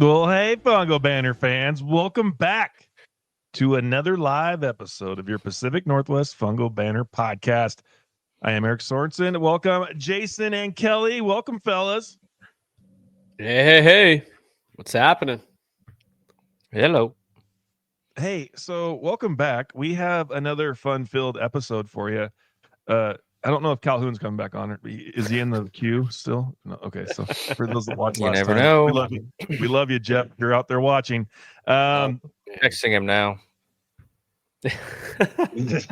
Well, hey, Fungo Banter fans, welcome back to another live episode of your Pacific Northwest Fungo Banter podcast. I am Eric Sorensen. Welcome, Jason and Kelly. Welcome, fellas. Hey. What's happening? Hello. Hey, so welcome back. We have another fun-filled episode for you. I don't know if Calhoun's coming back on. Is he in the queue still? No. Okay, so for those that watched You last never time, know. we love you. We love you, Jeff. You're out there watching. Texting him now.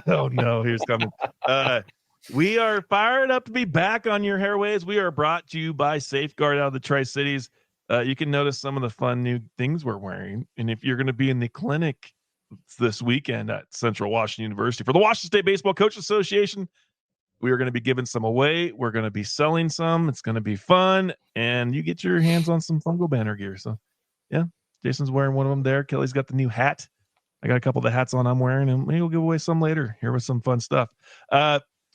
Oh no, here's coming. We are fired up to be back on your hairways. We are brought to you by Safeguard out of the Tri-Cities. You can notice some of the fun new things we're wearing. And if you're going to be in the clinic this weekend at Central Washington University for the Washington State Baseball Coaches Association, we are going to be giving some away. We're going to be selling some. It's going to be fun. And you get your hands on some Fungo Banter gear. So, yeah, Jason's wearing one of them there. Kelly's got the new hat. I got a couple of the hats on I'm wearing, and maybe we'll give away some later. Here with some fun stuff.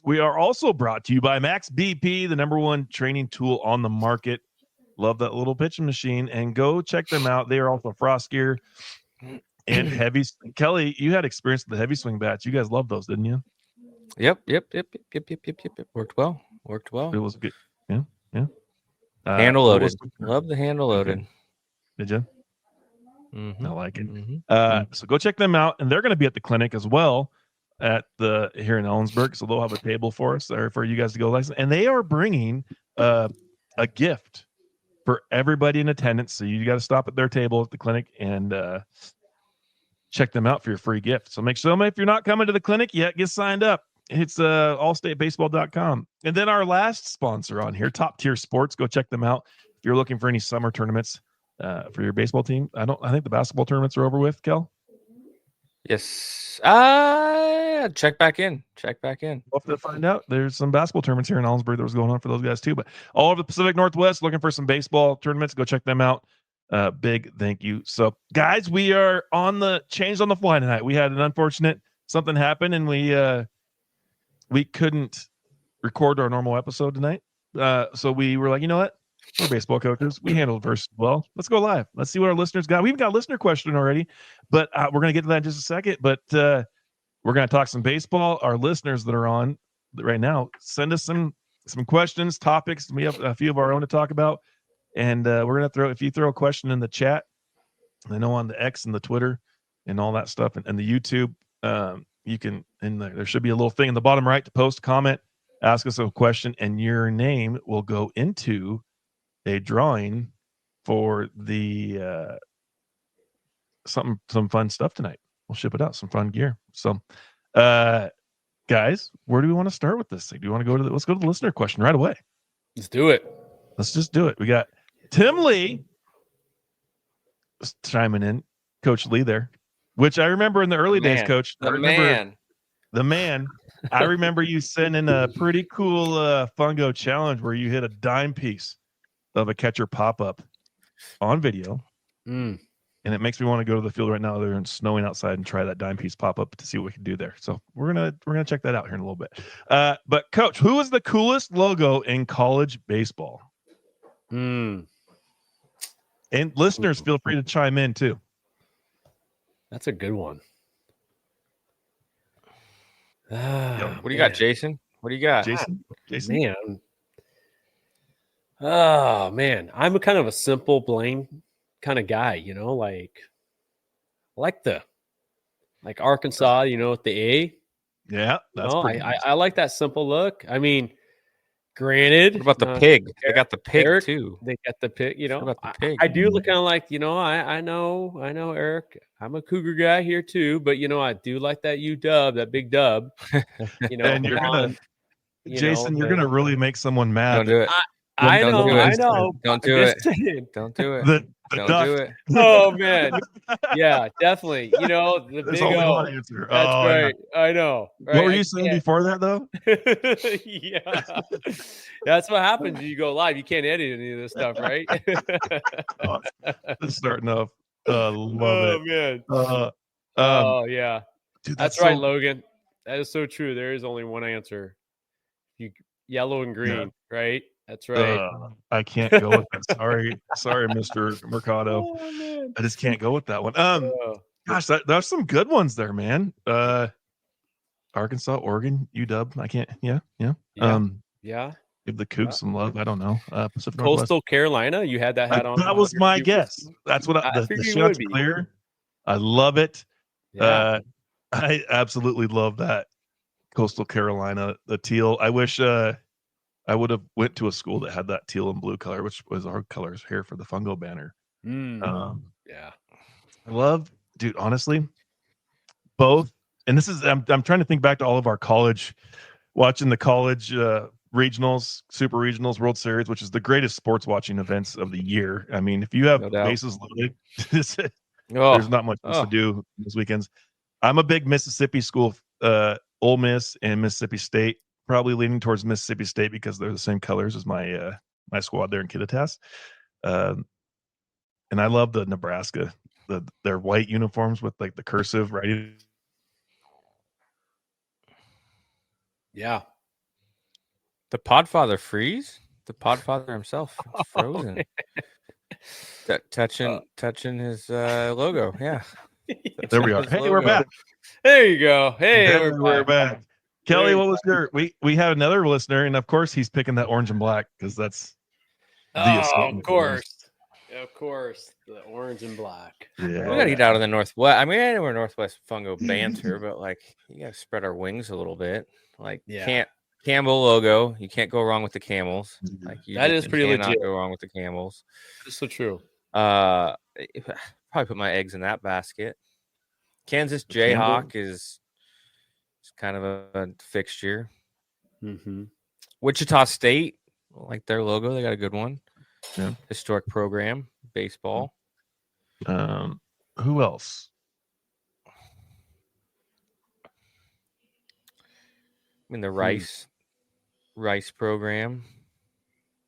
We are also brought to you by Max BP, the #1 training tool on the market. Love that little pitching machine, and go check them out. They are also frost gear and heavy. Kelly, you had experience with the heavy swing bats. You guys love those, didn't you? Yep. Worked well. It was good. Yeah. Handle loaded. Love the handle loaded. Okay. Did you? Mm-hmm. I like it. Mm-hmm. So go check them out, and they're going to be at the clinic as well at the here in Ellensburg. So they'll have a table for us there for you guys to go license, and they are bringing a gift for everybody in attendance. So you got to stop at their table at the clinic and check them out for your free gift. So make sure if you're not coming to the clinic yet, get signed up. It's allstatebaseball.com. And then our last sponsor on here, Top Tier Sports. Go check them out if you're looking for any summer tournaments for your baseball team. I think the basketball tournaments are over with, Kel. Yes. Check back in. We'll have to find out. There's some basketball tournaments here in Ellensburg that was going on for those guys too. But all over the Pacific Northwest, looking for some baseball tournaments, go check them out. Big thank you. So, guys, we are changed on the fly tonight. We had an unfortunate something happen, and we couldn't record our normal episode tonight. So we were like, you know what? We're baseball coaches. We handled verse well. Let's go live. Let's see what our listeners got. We've got a listener question already, but we're going to get to that in just a second. But we're going to talk some baseball. Our listeners that are on right now, send us some questions, topics. We have a few of our own to talk about. And we're going to if you throw a question in the chat, I know on the X and the Twitter and all that stuff and the YouTube, you can, and there should be a little thing in the bottom right to post, comment, ask us a question, and your name will go into a drawing for the some fun stuff tonight. We'll ship it out, some fun gear. So guys, where do we want to start with this thing? Do you want to let's go to the listener question right away. Let's do it. Let's just do it. We got Tim Lee chiming in, Coach Lee there, which I remember in the early days, Coach. The man. I remember you sending a pretty cool Fungo challenge where you hit a dime piece of a catcher pop-up on video. And it makes me want to go to the field right now. They're snowing outside and try that dime piece pop-up to see what we can do there. So we're gonna check that out here in a little bit. But Coach, who is the coolest logo in college baseball? And listeners, feel free to chime in too. That's a good one. What do you got, Jason? What do you got? Jason? Man. Oh, man. I'm a kind of a simple, plain kind of guy, like Arkansas, with the A. Yeah, that's pretty nice. I like that simple look. I mean, granted. What about the pig? They got the pig Eric, too. They got the pig, What about the pig? I do look kind of like, I know, Eric. I'm a Cougar guy here too, but I do like that UW, that big dub. And you're gonna, Jason, you're gonna really make someone mad. Don't do it. I know. Don't do it. Don't do it. Don't do it. Oh man, yeah, definitely. The big O. Answer. That's right. Yeah. I know. Right? What were you saying before that, though? Yeah, that's what happens when you go live. You can't edit any of this stuff, right? It's starting off. Love it. Man. Yeah. Dude, that's right, Logan. That is so true. There is only one answer. Yellow and green, right? That's right. I can't go with that. Sorry, Mr. Mercado. Oh, man. I just can't go with that one. Oh, Gosh, there's some good ones there, man. Arkansas, Oregon, UW. I can't. Yeah. yeah. Give the Cougs some love. I don't know. Pacific Northwest. Coastal Carolina, you had that hat on. That was my guess. That's what I the figured you would be. Chanticleer. I love it. Yeah. I absolutely love that Coastal Carolina, the teal. I wish I would have went to a school that had that teal and blue color, which was our colors here for the Fungo Banter. Yeah. I love, dude, honestly, both. And this is I'm trying to think back to all of our college, watching the college regionals, super regionals, World Series, which is the greatest sports watching events of the year. I mean, if you have bases loaded, there's not much else to do those weekends. I'm a big Mississippi school, Ole Miss and Mississippi State, probably leaning towards Mississippi State because they're the same colors as my my squad there in Kittitas. And I love the Nebraska, their white uniforms with like the cursive writing. Yeah. The Podfather freeze? The Podfather himself, frozen. Touching his logo. Yeah. There we are. Hey, we're back. There you go. Hey, we're back. Kelly, what was your? We have another listener, and of course he's picking that orange and black because that's of course, the orange and black. Yeah, we gotta get out of the Northwest. I mean, I know we're Northwest Fungo Banter, but like you gotta spread our wings a little bit. Like, can't Campbell logo. You can't go wrong with the camels. Like that is pretty legit. Go wrong with the camels. That's so true. Probably put my eggs in that basket. Kansas Jayhawk is kind of a fixture. Mm-hmm. Wichita State, like their logo, they got a good one. Yeah. Historic program, baseball. Who else? I mean, the Rice program,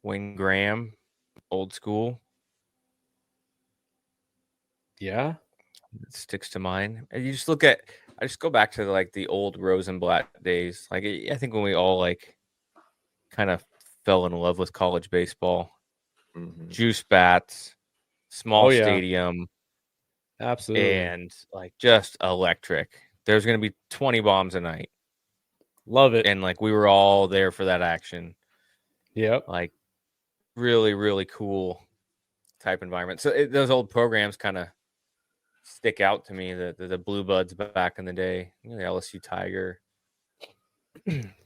Wayne Graham, old school. Yeah, it sticks to mind. And you just look at. I just go back to like the old Rosenblatt days. Like I think when we all like kind of fell in love with college baseball, juice bats, small stadium, absolutely, and like just electric. There's going to be 20 bombs a night. Love it. And like we were all there for that action. Yep. Like really, really cool type environment. So those old programs kind of stick out to me. The Blue Buds back in the day, the LSU Tiger,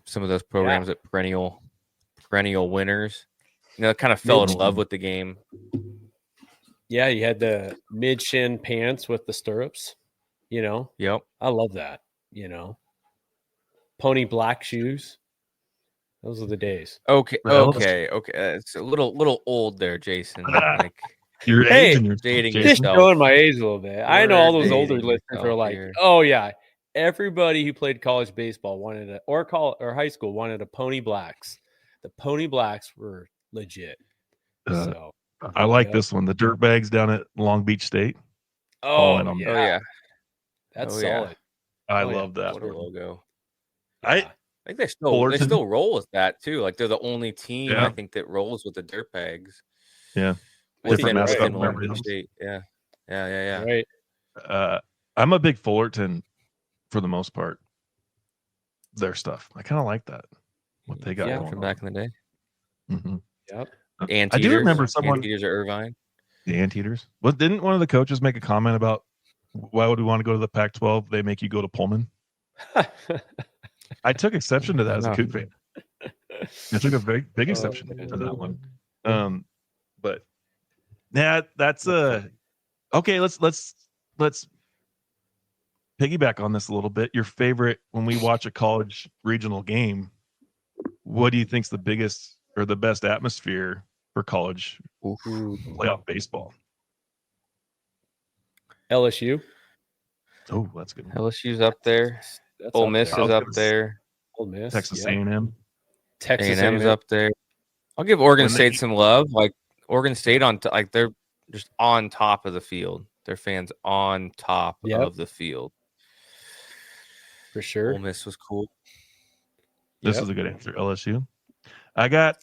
some of those programs at perennial winners. Kind of fell in love with the game. Yeah, you had the mid shin pants with the stirrups. Yep. I love that. Pony black shoes. Those are the days. Okay. It's a little old there, Jason. Like you're aging. You're dating just yourself. showing my age a little bit. I know all those older listeners are like, oh yeah, everybody who played college baseball wanted or high school wanted a Pony Blacks. The Pony Blacks were legit. So I like this one. The dirt bags down at Long Beach State. Yeah. That's solid. I love that. What a logo. I think they still roll with that too. Like they're the only team I think that rolls with the dirt bags. Yeah. Different mascot Long State. Yeah. Right. I'm a big Fullerton for the most part. Their stuff. I kind of like that. What they got from back in the day. Mm-hmm. Yep. I do remember someone. Anteaters at Irvine. The Anteaters. Well, didn't one of the coaches make a comment about why would we want to go to the Pac-12? They make you go to Pullman. I took exception to that as a Coug fan. I took a very big exception to that one. But yeah, that's okay. Let's piggyback on this a little bit. Your favorite when we watch a college regional game, what do you think's the biggest or the best atmosphere for college playoff baseball? LSU. Oh, that's good. LSU's up there. Ole Miss is up there. Ole Miss. Texas A&M. Texas A&M's up there. I'll give Oregon State some love. Like Oregon State they're just on top of the field. Their fans on top of the field. For sure. Ole Miss was cool. This is a good answer. LSU. I got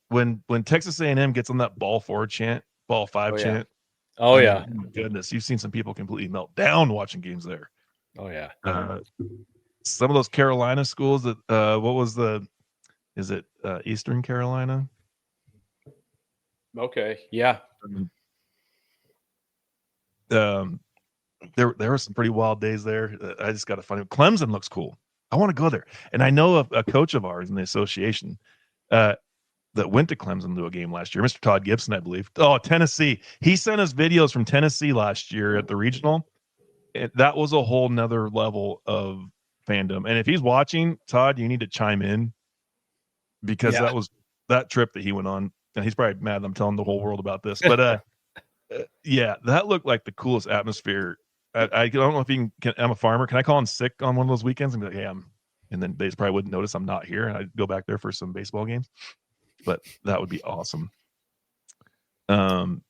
when Texas A&M gets on that ball 4 chant, ball 5 chant. Oh, yeah. My goodness, you've seen some people completely melt down watching games there. Oh, yeah. Some of those Carolina schools that is it Eastern Carolina? Okay. Yeah. There were some pretty wild days there. I just got to find it. Clemson looks cool. I want to go there. And I know a coach of ours in the association that went to Clemson to a game last year, Mr. Todd Gibson, I believe. Oh, Tennessee. He sent us videos from Tennessee last year at the regional. That was a whole nother level of fandom. And if he's watching, Todd, you need to chime in because that was that trip that he went on. And he's probably mad I'm telling the whole world about this. But yeah, that looked like the coolest atmosphere. I don't know if you can. I'm a farmer. Can I call in sick on one of those weekends and be like, "Hey, and then they probably wouldn't notice I'm not here, and I'd go back there for some baseball games." But that would be awesome. No.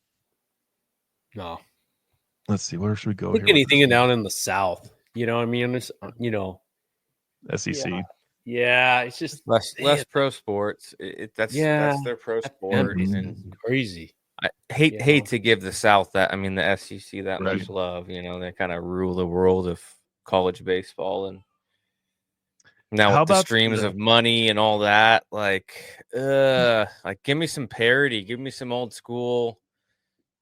Let's see. Where should we go? I think anything down in the South. You know what I mean? It's, SEC. Yeah, it's just less pro sports. That's their pro sport. And crazy. I hate to give the South that. I mean, the SEC that much love. They kind of rule the world of college baseball, and now with the streams of money and all that, like give me some parity, give me some old school,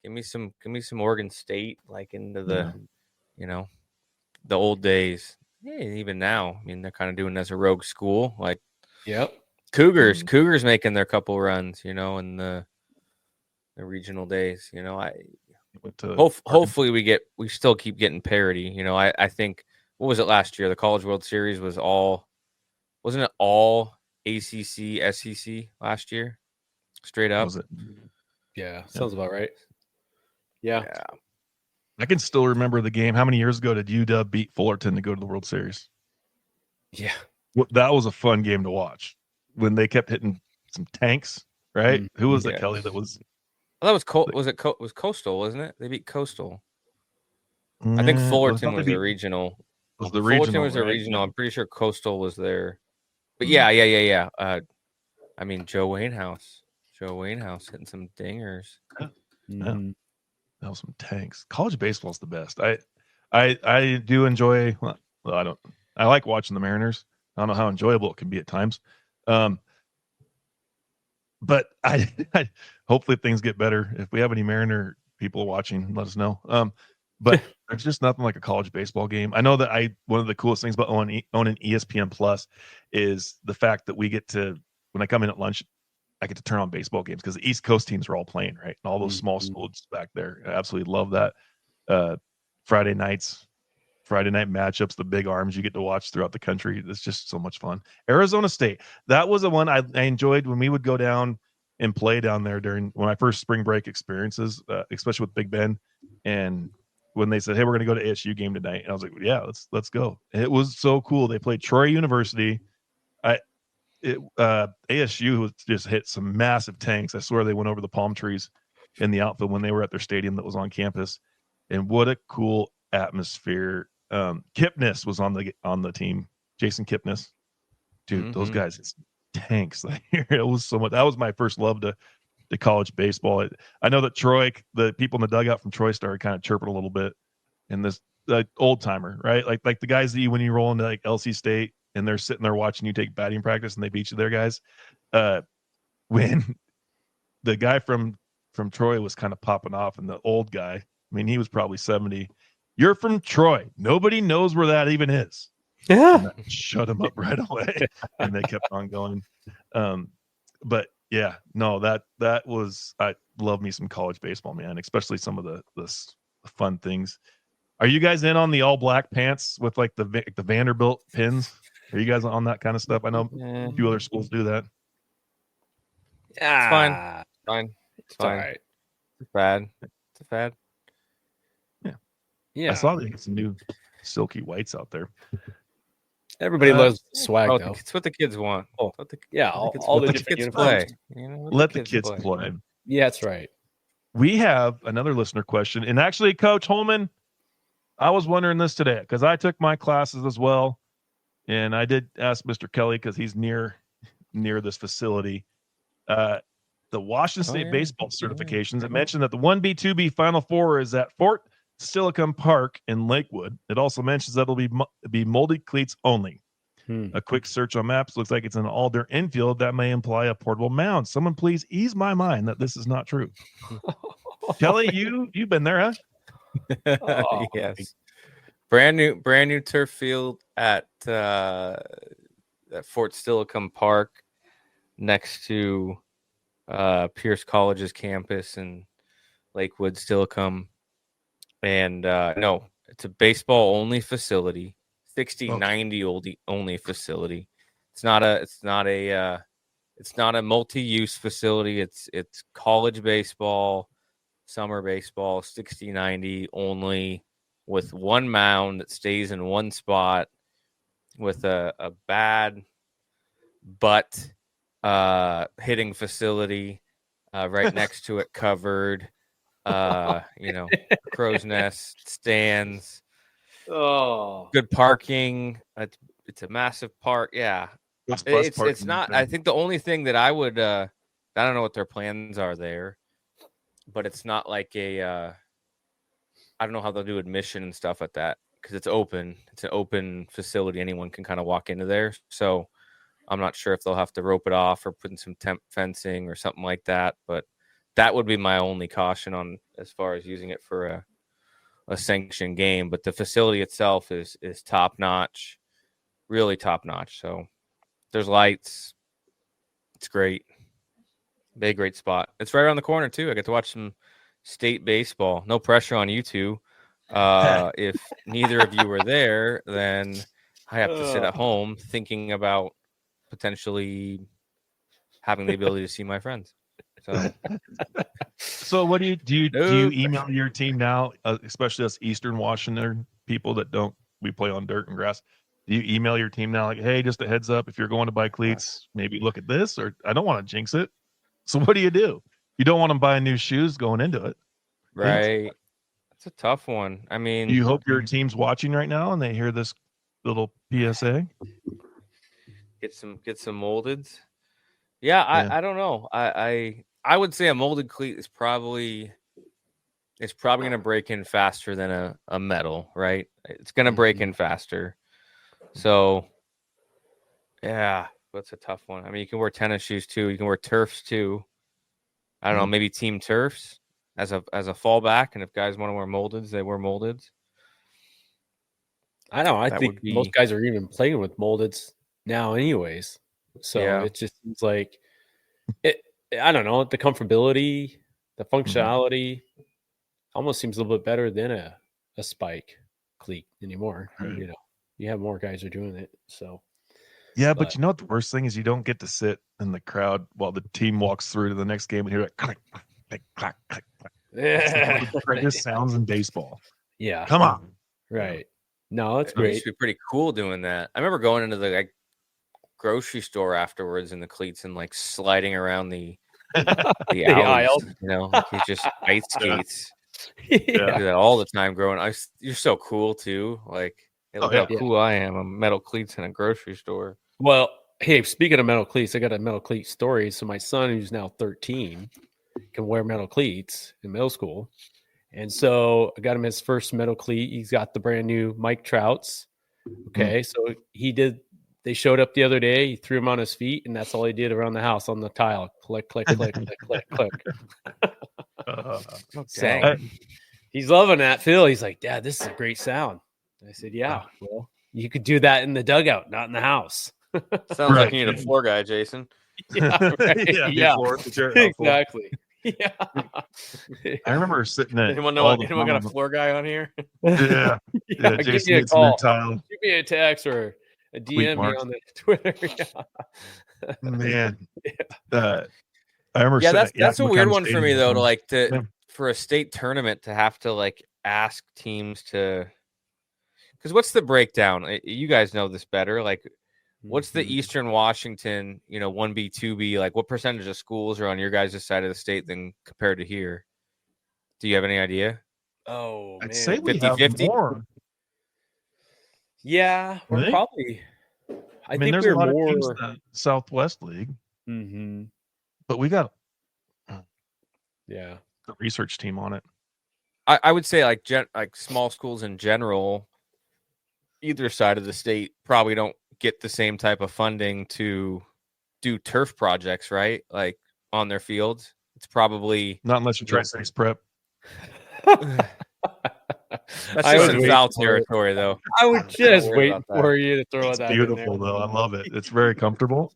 give me some Oregon State, like into the, the old days. Yeah, even now, I mean, they're kind of doing it as a rogue school, like Cougars making their couple runs, in the regional days. Hopefully we still keep getting parity. I think, what was it last year? The College World Series wasn't it all ACC, SEC last year? Straight up. Was it? Yeah, sounds about right. Yeah. I can still remember the game. How many years ago did UW beat Fullerton to go to the World Series? Yeah. Well, that was a fun game to watch when they kept hitting some tanks, right? Who was it, Kelly? That was. Well, that was Coastal, wasn't it? They beat Coastal. I think Fullerton was a regional. Fullerton was a regional. I'm pretty sure Coastal was there. But yeah. I mean, Joe Wainhouse hitting some dingers. Yeah. That was some tanks. College baseball is the best. I do enjoy. Well, I like watching the Mariners. I don't know how enjoyable it can be at times. But I hopefully things get better. If we have any Mariner people watching, let us know. But there's just nothing like a college baseball game. I know that one of the coolest things about owning ESPN Plus is the fact that we get to, when I come in at lunch, I get to turn on baseball games because the East Coast teams are all playing, right? And all those small schools back there. I absolutely love that. Friday night matchups, the big arms you get to watch throughout the country. It's just so much fun. Arizona State, that was the one I enjoyed when we would go down and play down there during when my first spring break experiences, especially with Big Ben. And when they said, "Hey, we're going to go to ASU game tonight," and I was like, "Yeah, let's go." It was so cool. They played Troy University. ASU just hit some massive tanks. I swear they went over the palm trees in the outfield when they were at their stadium that was on campus. And what a cool atmosphere. Kipnis was on the team. Jason Kipnis. Dude, those guys, it's tanks. It was so much. That was my first love to college baseball. I know that Troy, the people in the dugout from Troy started kind of chirping a little bit. And this old timer, right? Like the guys that when you roll into like LC State and they're sitting there watching you take batting practice and they beat you there, guys. When the guy from Troy was kind of popping off, and the old guy, I mean, he was probably 70. "You're from Troy. Nobody knows where that even is." Yeah. Shut him up right away. And they kept on going. But yeah, no, that was, I love me some college baseball, man, especially some of the fun things. Are you guys in on the all black pants with like the Vanderbilt pins? Are you guys on that kind of stuff? I know a few other schools do that. Yeah, it's fine. It's fine. All right. It's bad. It's a fad. Yeah. I saw they had some new silky whites out there. Everybody loves swag, though. It's what the kids want. All the different kids play. Let the kids play. Yeah, that's right. We have another listener question. And actually, Coach Holman, I was wondering this today because I took my classes as well. And I did ask Mr. Kelly because he's near this facility. the Washington State baseball certifications. It mentioned that the 1B, 2B Final Four is at Fort Steilacoom Park in Lakewood. It also mentions that it'll be molded cleats only. A quick search on maps looks like it's an all-dirt infield. That may imply a portable mound. Someone please ease my mind that this is not true. Kelly, you've been there, huh? Yes. Brand new turf field at Fort Steilacoom Park, next to Pierce College's campus in Lakewood, Steilacoom. And no, it's a baseball only facility, 60-90 only facility. It's not a multi-use facility. It's college baseball, summer baseball, 60-90 only, with one mound that stays in one spot, with a bad butt hitting facility right next to it, covered. Crow's nest, stands, good parking. It's a massive park. Yeah, it's not. I think the only thing that I would I don't know what their plans are there, but it's not like I don't know how they'll do admission and stuff at that, because it's open. It's an open facility. Anyone can kind of walk into there. So I'm not sure if they'll have to rope it off or put in some temp fencing or something like that. But that would be my only caution on as far as using it for a sanctioned game. But the facility itself is top notch, really top notch. So there's lights. It's great. Big, great spot. It's right around the corner too. I get to watch some state baseball. No pressure on you two. If neither of you were there, then I have to sit at home thinking about potentially having the ability to see my friends. So what do you email your team now, especially us Eastern Washington people that we play on dirt and grass? Do you email your team now like, hey, just a heads up, if you're going to buy cleats, maybe look at this, or I don't want to jinx it. So what do? You don't want them buying new shoes going into it. Right. That's a tough one. I mean, you hope your team's watching right now and they hear this little PSA. Get some moldeds. Yeah, I don't know. I would say a molded cleat is probably going to break in faster than a metal, right? It's going to break in faster. So, yeah, that's a tough one. I mean, you can wear tennis shoes too. You can wear turfs too. I don't know, maybe team turfs as a fallback. And if guys want to wear moldeds, they wear moldeds. I know. I think most guys are even playing with moldeds now anyways. So it just seems like I don't know, the comfortability, the functionality almost seems a little bit better than a spike cleat anymore. You know, you have more guys are doing it. So but you know what the worst thing is? You don't get to sit in the crowd while the team walks through to the next game and hear like click, click, click, click, click. Yeah. The greatest sounds in baseball. Yeah. Come on. Right. No, it's great. It used to be pretty cool doing that. I remember going into the grocery store afterwards in the cleats and like sliding around the aisles. You know, like you just ice skates. I do that all the time growing up. You're so cool too. Like, hey, look how cool I am. I'm metal cleats in a grocery store. Well, hey, speaking of metal cleats, I got a metal cleat story. So my son, who's now 13, can wear metal cleats in middle school. And so I got him his first metal cleat. He's got the brand new Mike Trout's. Okay. So they showed up the other day. He threw them on his feet, and that's all he did around the house on the tile. Click, click, click, click, click, click. So he's loving that, Phil. He's like, Dad, this is a great sound. I said, yeah, well, you could do that in the dugout, not in the house. Sounds like you need a floor guy, Jason. Exactly. Yeah. I remember sitting at anyone got a floor guy on here? Yeah. Give me a call. Give me a text or a DM me on the Twitter. Man. I remember that's a weird one for me though, for a state tournament to have to like ask teams to, because what's the breakdown? You guys know this better. Like, what's the Eastern Washington, 1B, 2B? Like, what percentage of schools are on your guys' side of the state than compared to here? Do you have any idea? Oh, I'd man. say we have more. Yeah, we're probably. I think there's we're a lot more of teams in the Southwest League, but we got Yeah. The research team on it. I would say like small schools in general, either side of the state probably don't get the same type of funding to do turf projects, right? Like on their fields. It's probably not unless you try Cities Prep. That's just in foul territory, though. I was just waiting for you to throw that. Beautiful, though. I love it. It's very comfortable.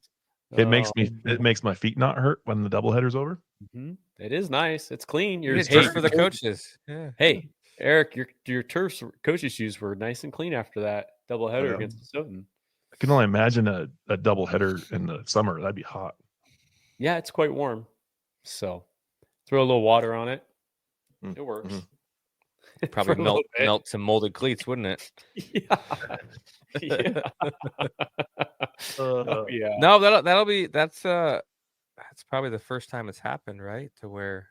It makes my feet not hurt when the doubleheader's over. Mm-hmm. It is nice. It's clean. It's just for the coaches. Yeah. Hey, Eric, your turf's coach's shoes were nice and clean after that doubleheader against Stoughton. I can only imagine a doubleheader in the summer. That'd be hot. Yeah, it's quite warm. So throw a little water on it. It works. Mm-hmm. Probably melt some molded cleats, wouldn't it? Yeah. Yeah. No, that's probably the first time it's happened, right? To where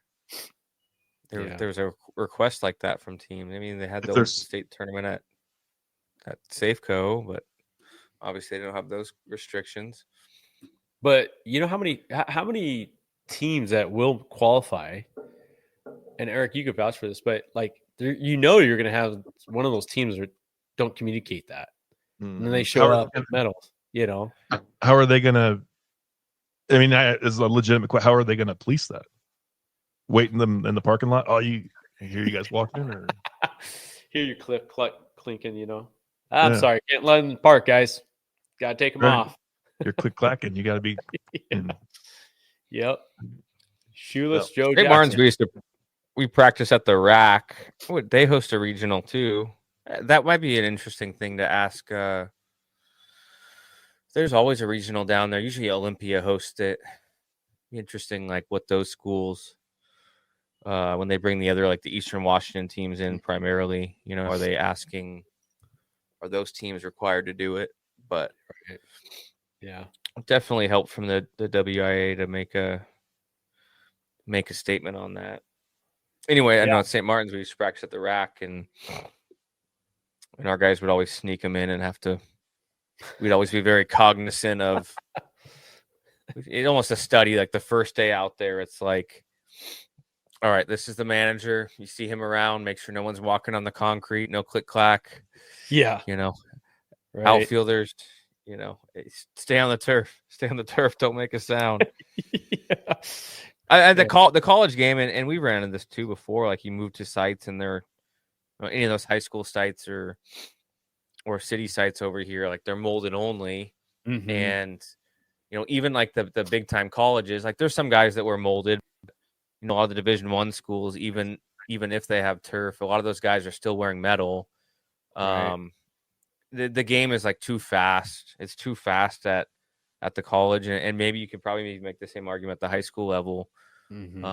there's a request like that from teams. I mean, they had the state tournament at Safeco, but obviously they don't have those restrictions. But you know how many teams that will qualify? And Eric, you could vouch for this, but like you're going to have one of those teams that don't communicate that, and then they show up with medals. How are they going to? I mean, it's a legitimate question. How are they going to police that? Waiting them in the parking lot? Oh, you hear you guys walking in, or hear your clip clinking? I'm sorry, can't let them in the park, guys. Got to take them off. You're click clacking. You got to be. Yep. Shoeless Joe. St. Martin's, we practice at the rack. They host a regional too. That might be an interesting thing to ask. There's always a regional down there. Usually Olympia hosts it. Interesting, like what those schools, when they bring the other, like the Eastern Washington teams in primarily, are they asking, are those teams required to do it? But yeah, definitely help from the WIA to make a statement on that. Anyway, I know at St. Martin's we used to practice at the rack, and our guys would always sneak them in and we'd always be very cognizant of it. Almost a study, like the first day out there, it's like, all right, this is the manager. You see him around, make sure no one's walking on the concrete, no click clack. Yeah. Right. Outfielders, stay on the turf. Don't make a sound. The college game, and we ran into this too before. Like you move to sites, and they're any of those high school sites or city sites over here, like they're molded only. Mm-hmm. And even like the big time colleges, like there's some guys that were molded. A lot of the Division I schools, even if they have turf, a lot of those guys are still wearing metal. Right. The game is like too fast. It's too fast at the college, and maybe you could probably make the same argument at the high school level. Mm-hmm.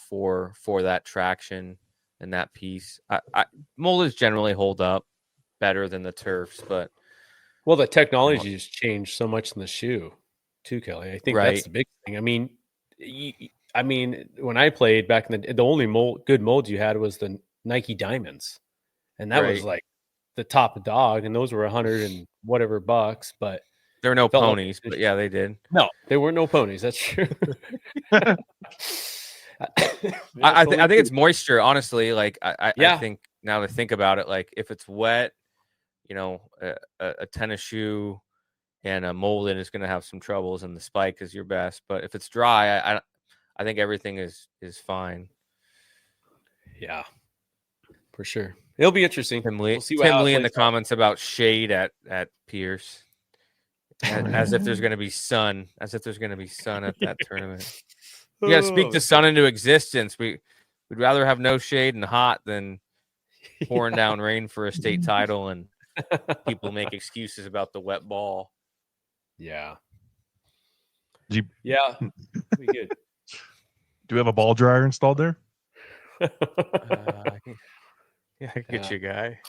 For that traction and that piece. Moldeds generally hold up better than the turfs, but the technology has changed so much in the shoe too, Kelly. I think that's the big thing. I mean, when I played back in the only good molds you had was the Nike Diamonds, and that was like the top dog, and those were $100 and whatever bucks. But there were no ponies, but yeah, they did. No, there were no ponies. That's true. I think it's moisture, honestly. Like I think now to think about it, like if it's wet, a tennis shoe and a molded is going to have some troubles, and the spike is your best. But if it's dry, I think everything is fine. Yeah, for sure. It'll be interesting. Tim Lee in the comments about shade at Pierce, as if there's going to be sun. As if there's going to be sun at that tournament. You got to speak the sun into existence. We'd rather have no shade and hot than pouring down rain for a state title, and people make excuses about the wet ball. Yeah. Yeah. We good. Do we have a ball dryer installed there? I can get you a guy.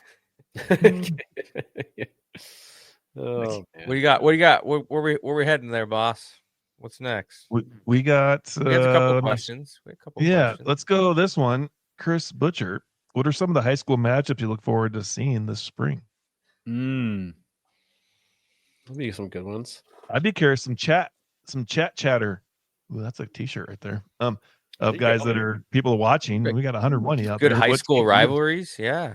Oh, man. What do you got? Where we heading there, boss? What's next? We got we have a couple questions. Questions. Let's go this one. Chris Butcher, what are some of the high school matchups you look forward to seeing this spring? There'll be some good ones. I'd be curious. Some chatter. Ooh, that's a t-shirt right there. of guys that are people watching. We got 100 money out good there. high school rivalries. Yeah.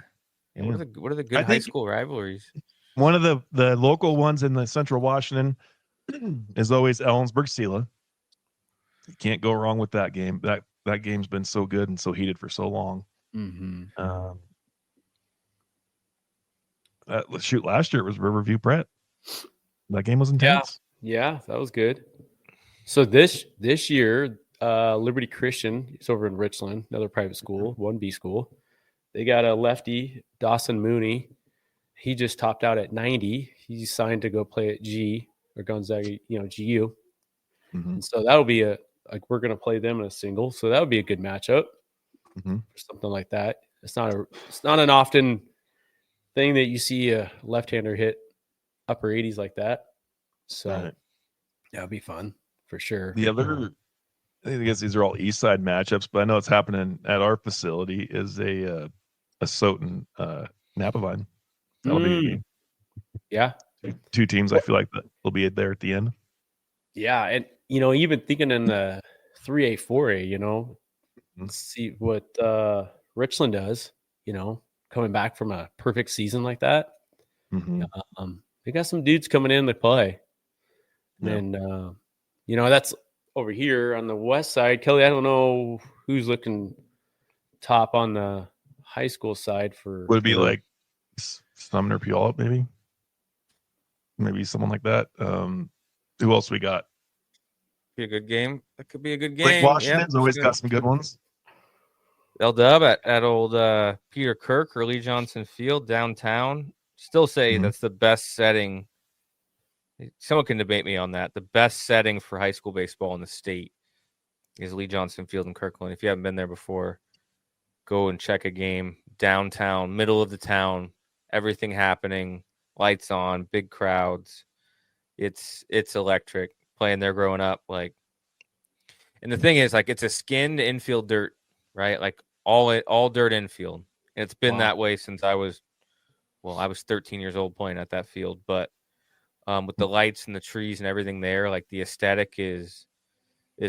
What are the good high school rivalries? One of the local ones in the Central Washington is always Ellensburg Sela. You can't go wrong with that game. That game's been so good and so heated for so long. Shoot, last year it was Riverview Pratt. That game was intense. Yeah, that was good. So this year, Liberty Christian is over in Richland, another private school, 1B school. They got a lefty, Dawson Mooney. He just topped out at 90. He's signed to go play at G or Gonzaga, GU. And so that'll be we're going to play them in a single. So that would be a good matchup or something like that. It's not an often thing that you see a left-hander hit upper 80s like that. So that would be fun for sure. The other, I guess these are all East Side matchups, but I know it's happening at our facility is a Soton Napavine. That'll be a game. Yeah. Two teams I feel like that will be there at the end. Yeah, and even thinking in the 3A, 4A, see what Richland does, coming back from a perfect season like that. They got some dudes coming in to play. And that's over here on the west side. Kelly, I don't know who's looking top on the high school side for. Would it be like Sumner Puyallup, maybe someone like that? Who else we got? Be a good game. That could be a good game. Lake Washington's always got some good ones. L-Dub at old Peter Kirk or Lee Johnson Field downtown. Still say that's the best setting. Someone can debate me on that. The best setting for high school baseball in the state is Lee Johnson Field in Kirkland. If you haven't been there before, go and check a game downtown, middle of the town, everything happening, lights on, big crowds. It's electric. Playing there growing up, and the thing is, it's a skinned infield dirt, right? All dirt infield, and it's been that way since I was 13 years old playing at that field. But with the lights and the trees and everything there, the aesthetic is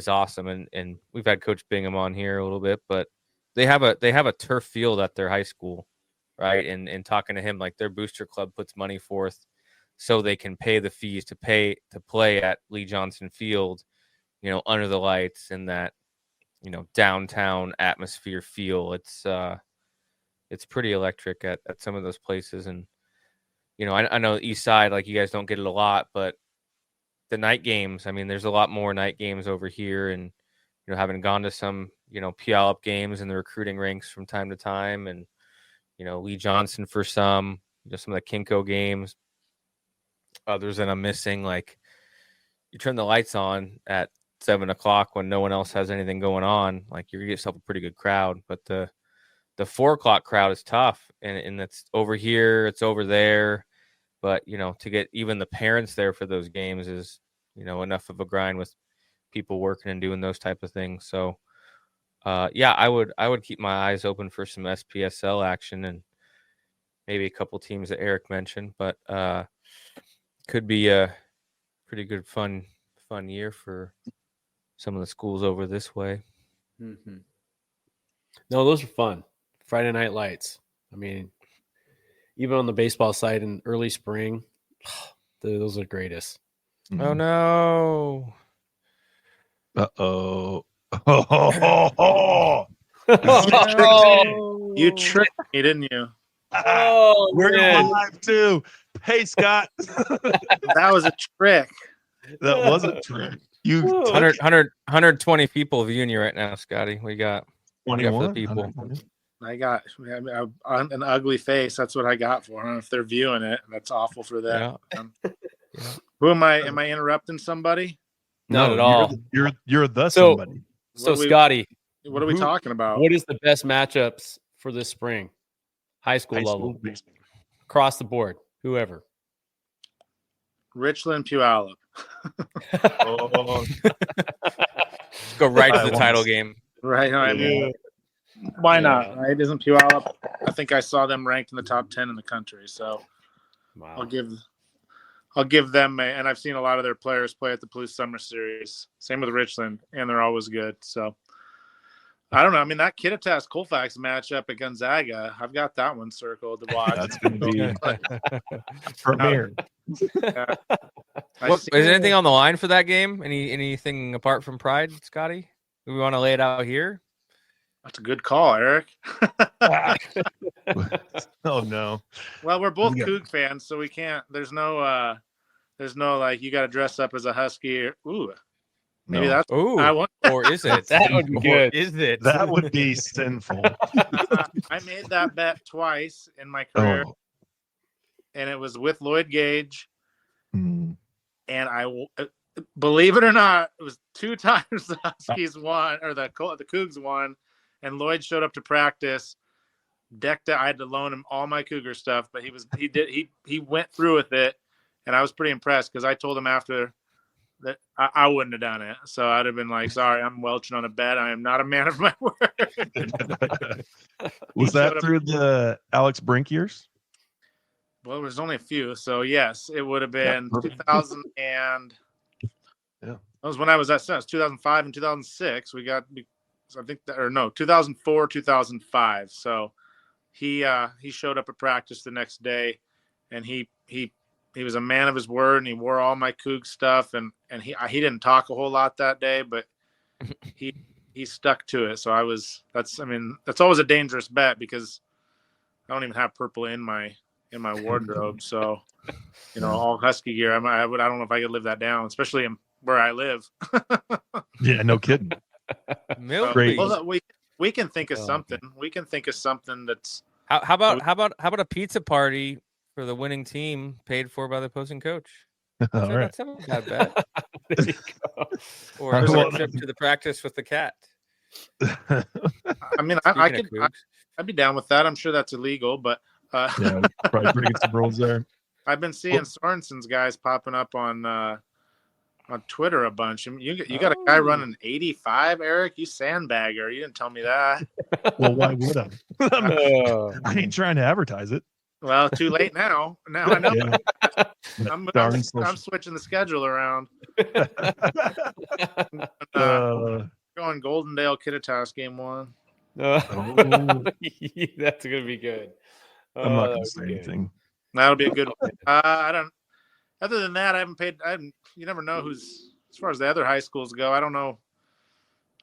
awesome. And we've had Coach Bingham on here a little bit, but they have a turf field at their high school, right? And talking to him, their booster club puts money forth so they can pay the fees to play at Lee Johnson Field, under the lights and that, downtown atmosphere feel. It's pretty electric at some of those places. And, I know East Side, you guys don't get it a lot, but the night games, there's a lot more night games over here. And, having gone to some, Puyallup games and the recruiting ranks from time to time and, Lee Johnson for some of the Kinko games. Others that I'm missing, you turn the lights on at 7:00 when no one else has anything going on, you're gonna get yourself a pretty good crowd. But the 4:00 crowd is tough, and it's over here, it's over there. But to get even the parents there for those games is enough of a grind with people working and doing those type of things. So I would keep my eyes open for some SPSL action and maybe a couple teams that Eric mentioned, but could be a pretty good fun year for some of the schools over this way. No, those are fun. Friday night lights. Even on the baseball side in early spring, those are greatest. Oh no! Uh-oh. You tricked me, didn't you? We're live too. Hey, Scott. That was a trick. That was a trick. You 120 people viewing you right now, Scotty. We got 21 people. I got an ugly face. That's what I got for them. If they're viewing it, that's awful for them. Yeah. Who am I? Am I interrupting somebody? Not at all. You're the somebody. So Scotty, what are we talking about? What is the best matchups for this spring? High school level, across the board, whoever. Richland, Puyallup. Go right to the title game. Right. Why not? Right? Isn't Puyallup? I think I saw them ranked in the top 10 in the country. So I'll give them and I've seen a lot of their players play at the Palouse Summer Series. Same with Richland, and they're always good. So I don't know. I mean, that Kittitas Colfax matchup at Gonzaga, I've got that one circled to watch. That's going to be premiere. Yeah. Is there anything on the line for that game? Anything apart from pride, Scotty? Do we want to lay it out here? That's a good call, Eric. Oh no. Well, we're both Coug fans, so we can't. There's no like you got to dress up as a Husky. Ooh, maybe that's. Ooh, or is it? That would be good. Is it? That would be sinful. I made that bet twice in my career, and it was with Lloyd Gage. And I believe it or not, it was 2 times the Huskies won or the Cougs won, and Lloyd showed up to practice. Decked out. I had to loan him all my Cougar stuff, but he went through with it, and I was pretty impressed because I told him after that I wouldn't have done it. So I'd have been like, "Sorry, I'm welching on a bet. I am not a man of my word." Was that through the Alex Brink years? Well, there was only a few, so yes, it would have been 2000 and that was when I was at Sense. 2005 and 2006. We got, I think, 2004, 2005. So he showed up at practice the next day, and he was a man of his word, and he wore all my Coug stuff, and he didn't talk a whole lot that day, but he stuck to it. So that's always a dangerous bet because I don't even have purple in my wardrobe. So, all Husky gear. I don't know if I could live that down, especially where I live. Yeah, no kidding. Great. Well, we can think of something. We can think of something that's. How about a pizza party for the winning team paid for by the opposing coach? All right. That's not a bad bet. There you go. Or a trip to the practice with the cat. I mean, I'd be down with that. I'm sure that's illegal, but. Yeah, probably breaking some rules there. I've been seeing Sorensen's guys popping up on Twitter a bunch. I mean, you got a guy running 85, Eric. You sandbagger. You didn't tell me that. Well, why would I? I ain't trying to advertise it. Well, too late now. Now I know. Yeah. I'm switching the schedule around. Going Goldendale Kittitas game 1. That's gonna be good. I'm not going to say anything. That'll be a good one. Other than that, I haven't paid. You never know who's, as far as the other high schools go. I don't know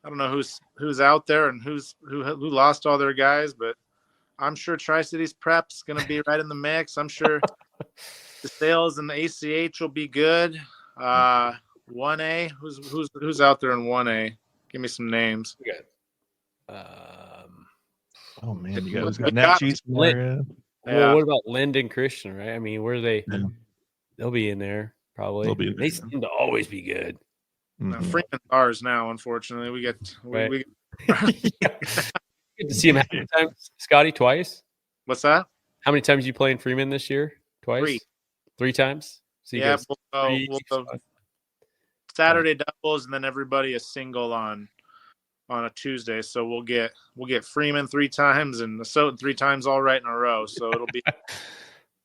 who's out there and who lost all their guys, but I'm sure Tri-Cities Prep's going to be right in the mix. I'm sure the Sales and the ACH will be good. 1A, who's out there in 1A? Give me some names. Oh man, you guys got Nat Cheese. Well, what about Linden Christian, right? I mean, where they? Yeah. They'll be in there probably. They seem to always be good. Freeman's ours now, unfortunately. We get Good to see him. How many times, Scotty? Twice. What's that? How many times you playing Freeman this year? Twice. 3 times. So yeah, we'll go Saturday doubles, and then everybody a single on a Tuesday. So we'll get Freeman 3 times and the Soton 3 times all right in a row. So it'll be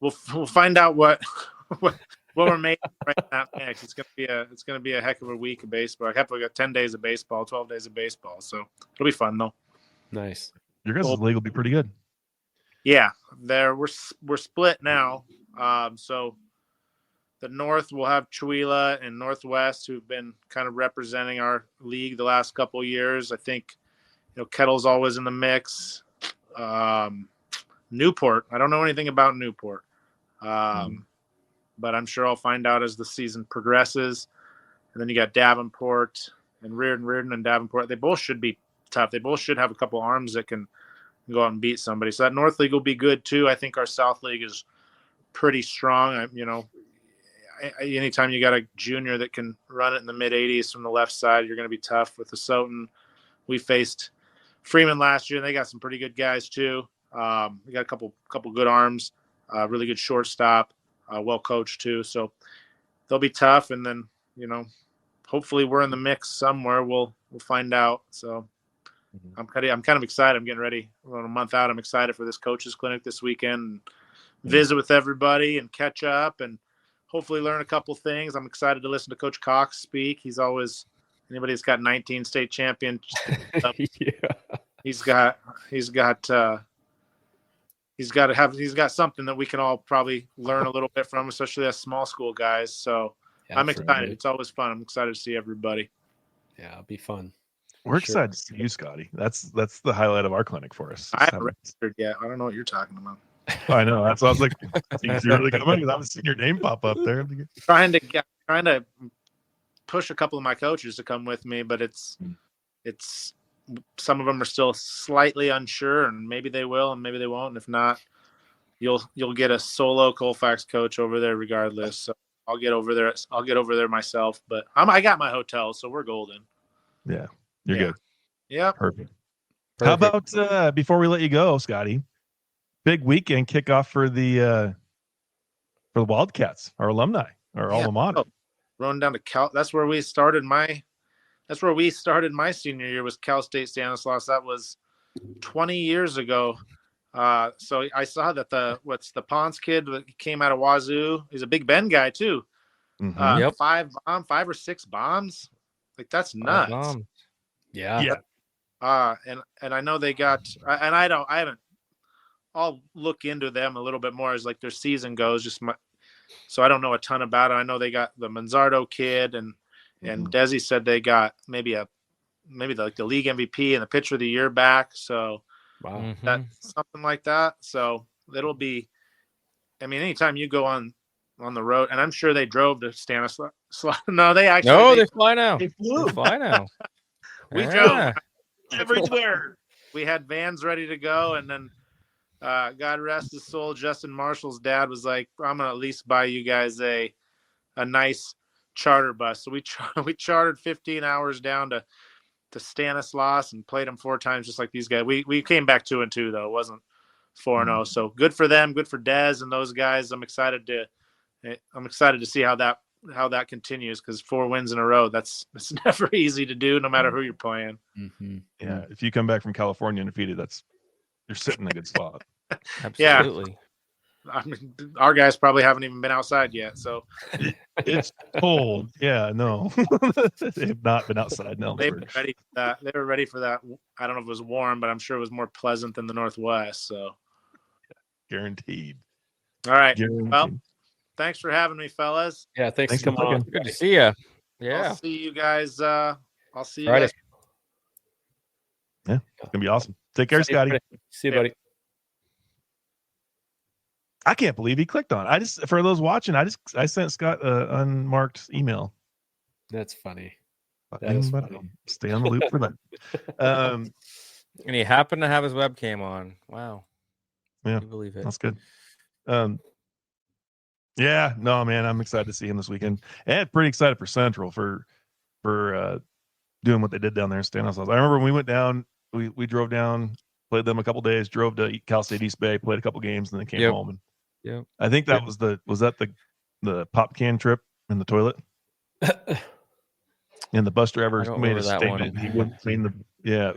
we'll find out what we're making right now next. It's gonna be a heck of a week of baseball. I got 10 days of baseball, 12 days of baseball. So it'll be fun though. Nice. Your guys' league will be pretty good. Yeah, we're split now. So the North will have Chewelah and Northwest, who've been kind of representing our league the last couple of years. I think, Kettle's always in the mix. Newport, I don't know anything about Newport, but I'm sure I'll find out as the season progresses. And then you got Davenport and Reardon and Davenport. They both should be tough. They both should have a couple arms that can go out and beat somebody. So that North League will be good too. I think our South League is pretty strong. Anytime you got a junior that can run it in the mid 80s from the left side, you're going to be tough with the Soton. We faced Freeman last year, and they got some pretty good guys too. We got a couple good arms, really good shortstop, well coached too. So they'll be tough. And then hopefully we're in the mix somewhere. We'll find out. So I'm kind of excited. I'm getting ready. We're a month out. I'm excited for this coaches clinic this weekend. And visit with everybody and catch up and hopefully learn a couple things. I'm excited to listen to Coach Cox speak. He's always anybody that's got 19 state champions. he's got something that we can all probably learn a little bit from, especially as small school guys. So I'm excited. It's always fun. I'm excited to see everybody. Yeah, it'll be fun. We're excited to see you, Scotty. That's the highlight of our clinic for us. I haven't registered yet. I don't know what you're talking about. I know. That's what I was like. You're really coming because I haven't seen your name pop up there. Trying to push a couple of my coaches to come with me, but it's some of them are still slightly unsure, and maybe they will, and maybe they won't. And if not, you'll get a solo Colfax coach over there regardless. So I'll get over there. I'll get over there myself. But I got my hotel, so we're golden. Yeah, you're good. Yeah, perfect. How about before we let you go, Scotty? Big weekend kickoff for the Wildcats, our alumni, our alma mater. Rolling down to Cal. That's where we started my senior year, was Cal State Stanislaus. That was 20 years ago. So I saw that the Pons kid that came out of Wazoo. He's a Big Bend guy too. Yep. 5 or 6 bombs. Like, that's nuts. Yeah. And I know they got, and I haven't. I'll look into them a little bit more as like their season goes. So I don't know a ton about it. I know they got the Manzardo kid, and Desi said they got maybe the league MVP and the pitcher of the year back. So that's something like that. So it'll be. I mean, anytime you go on the road, and I'm sure they drove to Stanislaus. No, they fly now. They flew. They fly now. We drove everywhere. We had vans ready to go, and then. God rest his soul, Justin Marshall's dad was like, I'm gonna at least buy you guys a nice charter bus. So we chartered 15 hours down to Stanislaus and played them 4 times, just like these guys. We came back 2-2 though. It wasn't 4-0. So good for them, good for Dez and those guys. I'm excited to see how that continues, because 4 wins in a row, it's never easy to do, no matter who you're playing. Yeah, if you come back from California undefeated, you're sitting in a good spot. Absolutely. Yeah. I mean, our guys probably haven't even been outside yet, so it's cold. Yeah, no, they've not been outside. No, they were ready for that. They were ready for that. I don't know if it was warm, but I'm sure it was more pleasant than the Northwest. So, guaranteed. All right. Well, thanks for having me, fellas. Yeah, thanks for coming on. Good to see you. Yeah, I'll see you guys. I'll see you Friday. guys. Yeah, it's gonna be awesome. Take care, Scotty. See you, buddy. I can't believe he clicked on it. For those watching, I sent Scott unmarked email. That's funny. That is funny. Stay on the loop for that. And he happened to have his webcam on. Wow. Yeah, can you believe it? That's good. Yeah, no, man, I'm excited to see him this weekend, and pretty excited for Central for doing what they did down there in Stanislaus. I remember when we went down. We drove down, played them a couple days, drove to Cal State East Bay, played a couple games, and then came home. And I think that was the pop can trip in the toilet. And the bus driver made a statement. He wouldn't clean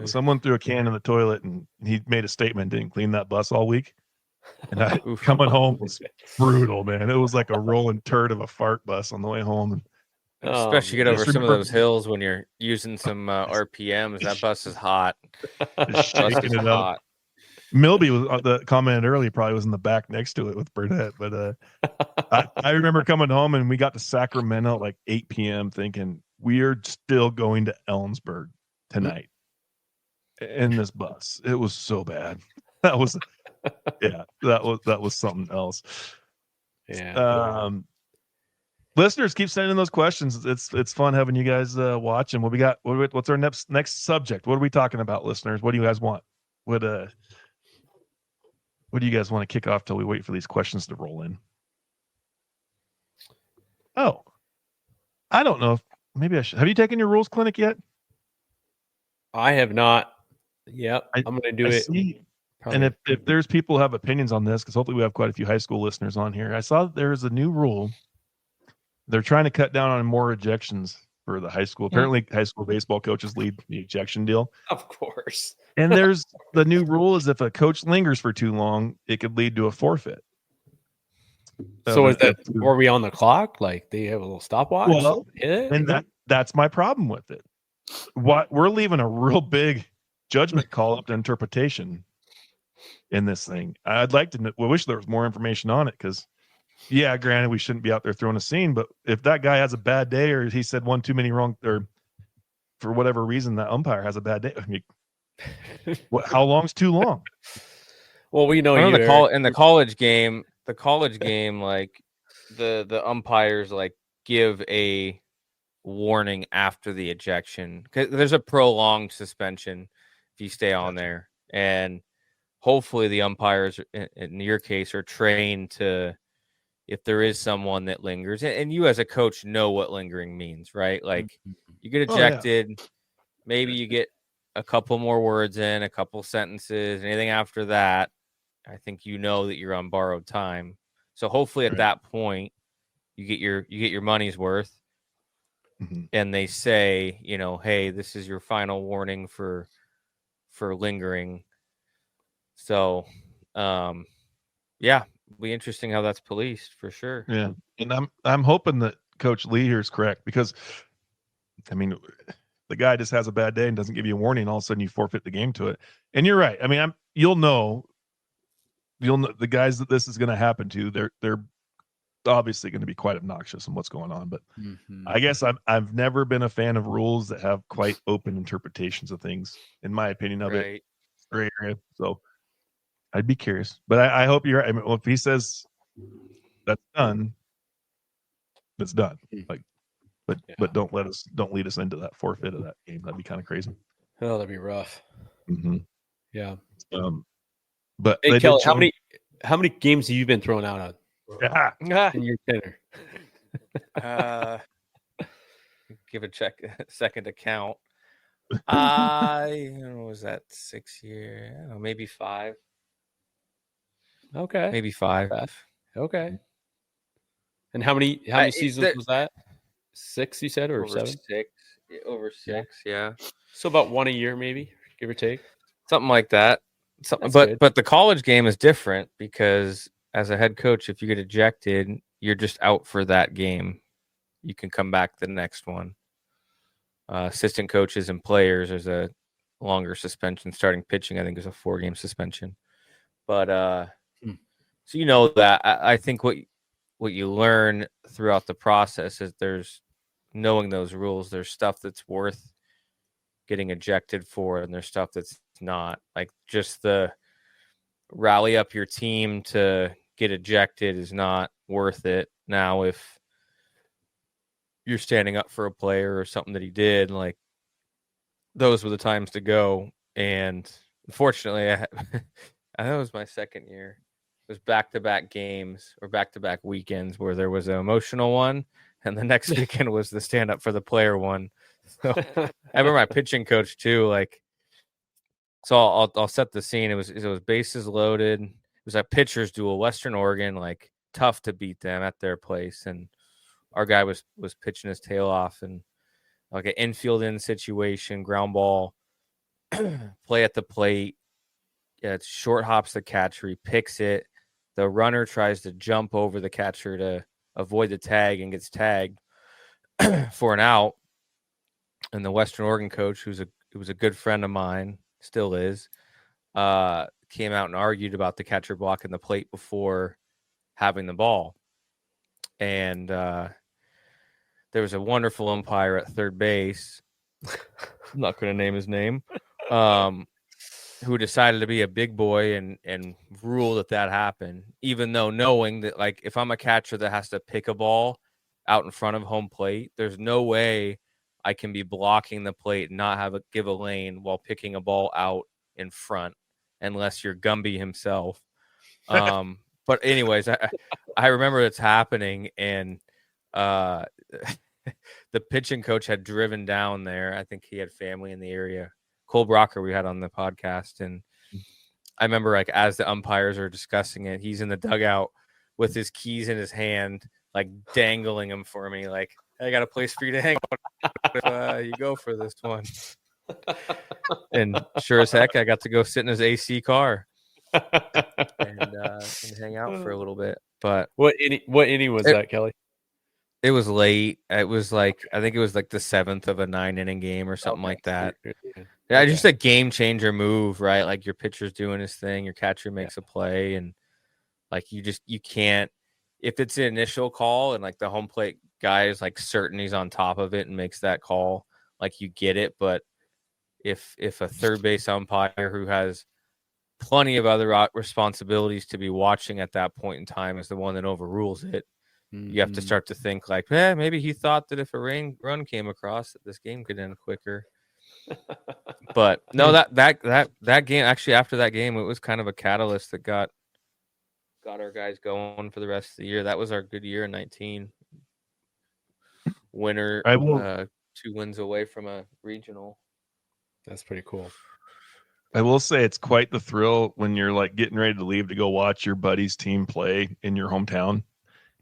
someone threw a can in the toilet, and he made a statement, didn't clean that bus all week. And coming home was brutal, man. It was like a rolling turd of a fart bus on the way home. Especially get over some of those hills when you're using some RPMs. That bus is hot. Shaking it up. Milby was the commented earlier. Probably was in the back next to it with Burnett. But I remember coming home, and we got to Sacramento at like 8 p.m. thinking we are still going to Ellensburg tonight in this bus. It was so bad. That was something else. Yeah. Listeners, keep sending those questions. It's fun having you guys watch. And what we got? What's our next subject? What are we talking about, listeners? What do you guys want? What do you guys want to kick off till we wait for these questions to roll in? Oh, I don't know. Maybe I should. Have you taken your rules clinic yet? I have not. Yep, I'm going to do it. And if there's people who have opinions on this, because hopefully we have quite a few high school listeners on here. I saw that there's a new rule. They're trying to cut down on more ejections for the high school. Apparently, high school baseball coaches lead the ejection deal. Of course. And there's the new rule is if a coach lingers for too long, it could lead to a forfeit. So is that, were we on the clock? Like they have a little stopwatch? Well, and that's my problem with it. We're leaving a real big judgment call up to interpretation in this thing. I'd like to wish there was more information on it, because yeah, granted, we shouldn't be out there throwing a scene, but if that guy has a bad day, or he said one too many wrong, or for whatever reason that umpire has a bad day, I mean, how long's too long? Well, we know in the college game, like the umpires like give a warning after the ejection, because there's a prolonged suspension if you stay on there, and hopefully the umpires in your case are trained to, if there is someone that lingers, and you as a coach know what lingering means, right? Like you get ejected, maybe you get a couple more words in, a couple sentences, anything after that, I think you know that you're on borrowed time. So hopefully at that point you get your money's worth. And they say, you know, hey, this is your final warning for lingering. So yeah, it'll be interesting how that's policed for sure. Yeah. And I'm hoping that Coach Lee here is correct, because I mean, the guy just has a bad day and doesn't give you a warning, and all of a sudden you forfeit the game to it. And you're right. I mean, you'll know the guys that this is going to happen to, they're obviously going to be quite obnoxious in what's going on. But I guess I've never been a fan of rules that have quite open interpretations of things, in my opinion of it. Gray area. So I'd be curious, but I hope you're right. I mean, if he says that's done, it's done. Like, but don't lead us into that forfeit of that game. That'd be kind of crazy. Oh, that'd be rough. Yeah. But hey, Kelly, how many games have you been thrown out on? Yeah. In your tenure? Give a second to count. Was that 6 years? I don't know, maybe 5. Okay. Maybe 5. Okay. And how many seasons was that? 6, you said, or 7? 6. Over 6, yeah. So about 1 a year, maybe, give or take. Something like that. But the college game is different, because as a head coach, if you get ejected, you're just out for that game. You can come back the next one. Assistant coaches and players, there's a longer suspension. Starting pitching, I think, is a 4-game suspension. But so you know that. I think what you learn throughout the process is there's knowing those rules. There's stuff that's worth getting ejected for, and there's stuff that's not. Like, just the rally up your team to get ejected is not worth it. Now, if you're standing up for a player or something that he did, like, those were the times to go. And unfortunately, I think it was my second year. It was back-to-back games or back-to-back weekends where there was an emotional one, and the next weekend was the stand up for the player one. So I remember my pitching coach too. Like, so I'll set the scene. It was bases loaded. It was a pitcher's duel, Western Oregon, like, tough to beat them at their place. And our guy was pitching his tail off, and like an infield in situation, ground ball, play at the plate. Yeah, it short hops the catcher. He picks it. The runner tries to jump over the catcher to avoid the tag and gets tagged for an out. And the Western Oregon coach, who was a good friend of mine, still is, came out and argued about the catcher blocking the plate before having the ball. And there was a wonderful umpire at third base. I'm not going to name his name. Who decided to be a big boy and rule that happened, even though knowing that, like, if I'm a catcher that has to pick a ball out in front of home plate, there's no way I can be blocking the plate and not give a lane while picking a ball out in front, unless you're Gumby himself. But anyways, I remember it's happening, and the pitching coach had driven down there. I think he had family in the area. Cole Brocker, we had on the podcast, and I remember, like, as the umpires are discussing it, he's in the dugout with his keys in his hand, like, dangling them for me, like, I got a place for you to hang out. You go for this one. And sure as heck, I got to go sit in his AC car and hang out for a little bit. But what inning was that, Kelly? It was late. It was like, I think it was like the 7th of a 9-inning game or something like that. Yeah, just a game changer move, right? Like your pitcher's doing his thing, your catcher makes a play, and like you can't, if it's an initial call and like the home plate guy is like certain he's on top of it and makes that call, like you get it. But if a third base umpire who has plenty of other responsibilities to be watching at that point in time is the one that overrules it, you have to start to think like, maybe he thought that if a run came across that this game could end quicker. But no, that game, actually after that game, it was kind of a catalyst that got our guys going for the rest of the year. That was our good year in 19. Winner, 2 wins away from a regional. That's pretty cool. I will say it's quite the thrill when you're like getting ready to leave to go watch your buddy's team play in your hometown,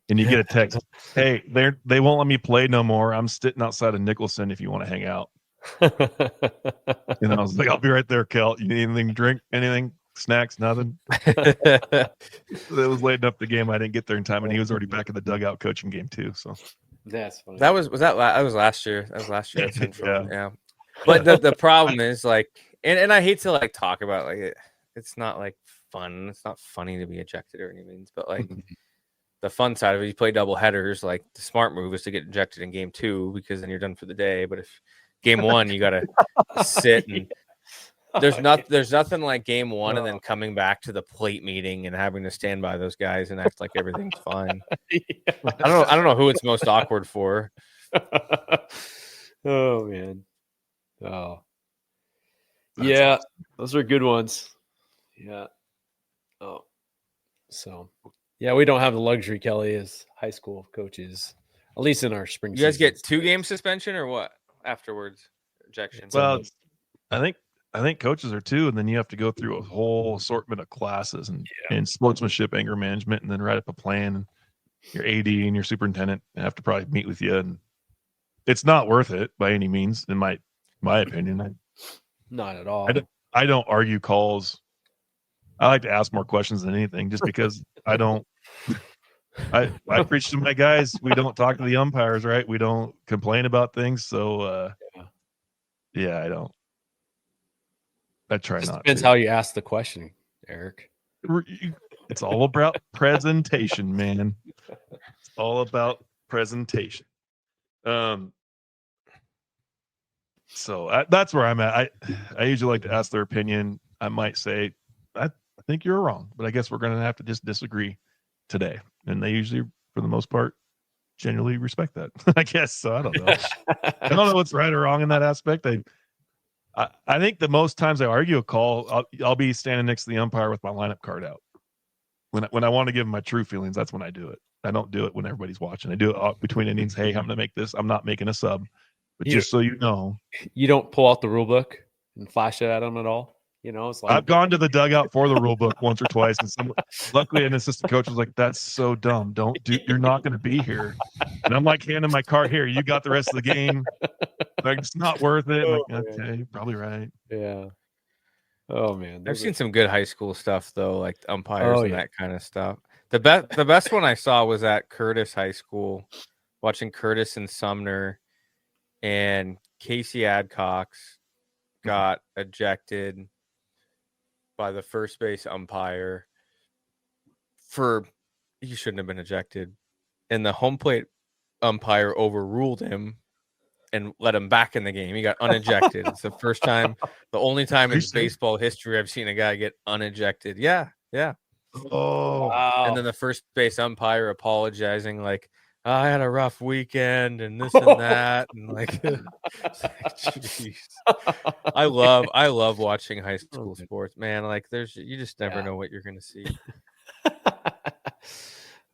and you get a text, "Hey, they won't let me play no more. I'm sitting outside of Nicholson if you want to hang out." And I was like, "I'll be right there, Kel. You need anything to drink? Anything? Snacks? Nothing?" It was late enough the game. I didn't get there in time, and he was already back in the dugout coaching game too. So that's funny. That was last year. That was last year at Central. Yeah. But the problem is like, and I hate to like talk about like it's not like fun. It's not funny to be ejected or any means, but like the fun side of it, you play double headers. Like the smart move is to get ejected in game 2 because then you're done for the day. But if game 1, you got to sit and there's nothing like game 1 and then coming back to the plate meeting and having to stand by those guys and act like everything's fine. I don't know who it's most awkward for. Oh man. Oh. Yeah, awesome. Those are good ones. Yeah. Oh. So, yeah, we don't have the luxury, Kelly, as high school coaches, at least in our spring season. You guys get 2-game suspension or what afterwards? Ejection. Well, I think coaches are 2, and then you have to go through a whole assortment of classes and sportsmanship, anger management, and then write up a plan. And your AD and your superintendent have to probably meet with you, and it's not worth it by any means, in my opinion. Not at all. I don't argue calls. I like to ask more questions than anything, just because I don't. I preach to my guys. We don't talk to the umpires, right? We don't complain about things. So, I don't. I try not. Depends how you ask the question, Eric. It's all about presentation, man. It's all about presentation. So that's where I'm at. I usually like to ask their opinion. I might say, I think you're wrong, but I guess we're going to have to just disagree today. And they usually, for the most part, genuinely respect that. I guess so. I don't know. I don't know what's right or wrong in that aspect. I think the most times I argue a call, I'll be standing next to the umpire with my lineup card out. When I want to give them my true feelings, that's when I do it. I don't do it when everybody's watching. I do it between innings. Hey, I'm going to make this. I'm not making a sub. But just so you know. You don't pull out the rule book and flash it at them at all? You know, it's like I've gone to the dugout for the rule book once or twice, and luckily an assistant coach was like, "That's so dumb. You're not going to be here." And I'm like handing my card, "Here, you got the rest of the game. Like, it's not worth it." I'm like, okay, you're probably right. Yeah. Oh man, I've seen some good high school stuff though, like umpires and that kind of stuff. The best one I saw was at Curtis High School, watching Curtis and Sumner, and Casey Adcox got ejected by the first base umpire he shouldn't have been ejected, and the home plate umpire overruled him and let him back in the game. He got unejected. It's the only time in baseball history I've seen a guy get unejected. Yeah. Oh, wow. And then the first base umpire apologizing like, I had a rough weekend and this and that, and like, geez. I love watching high school sports, man. Like, you just never know what you're gonna see.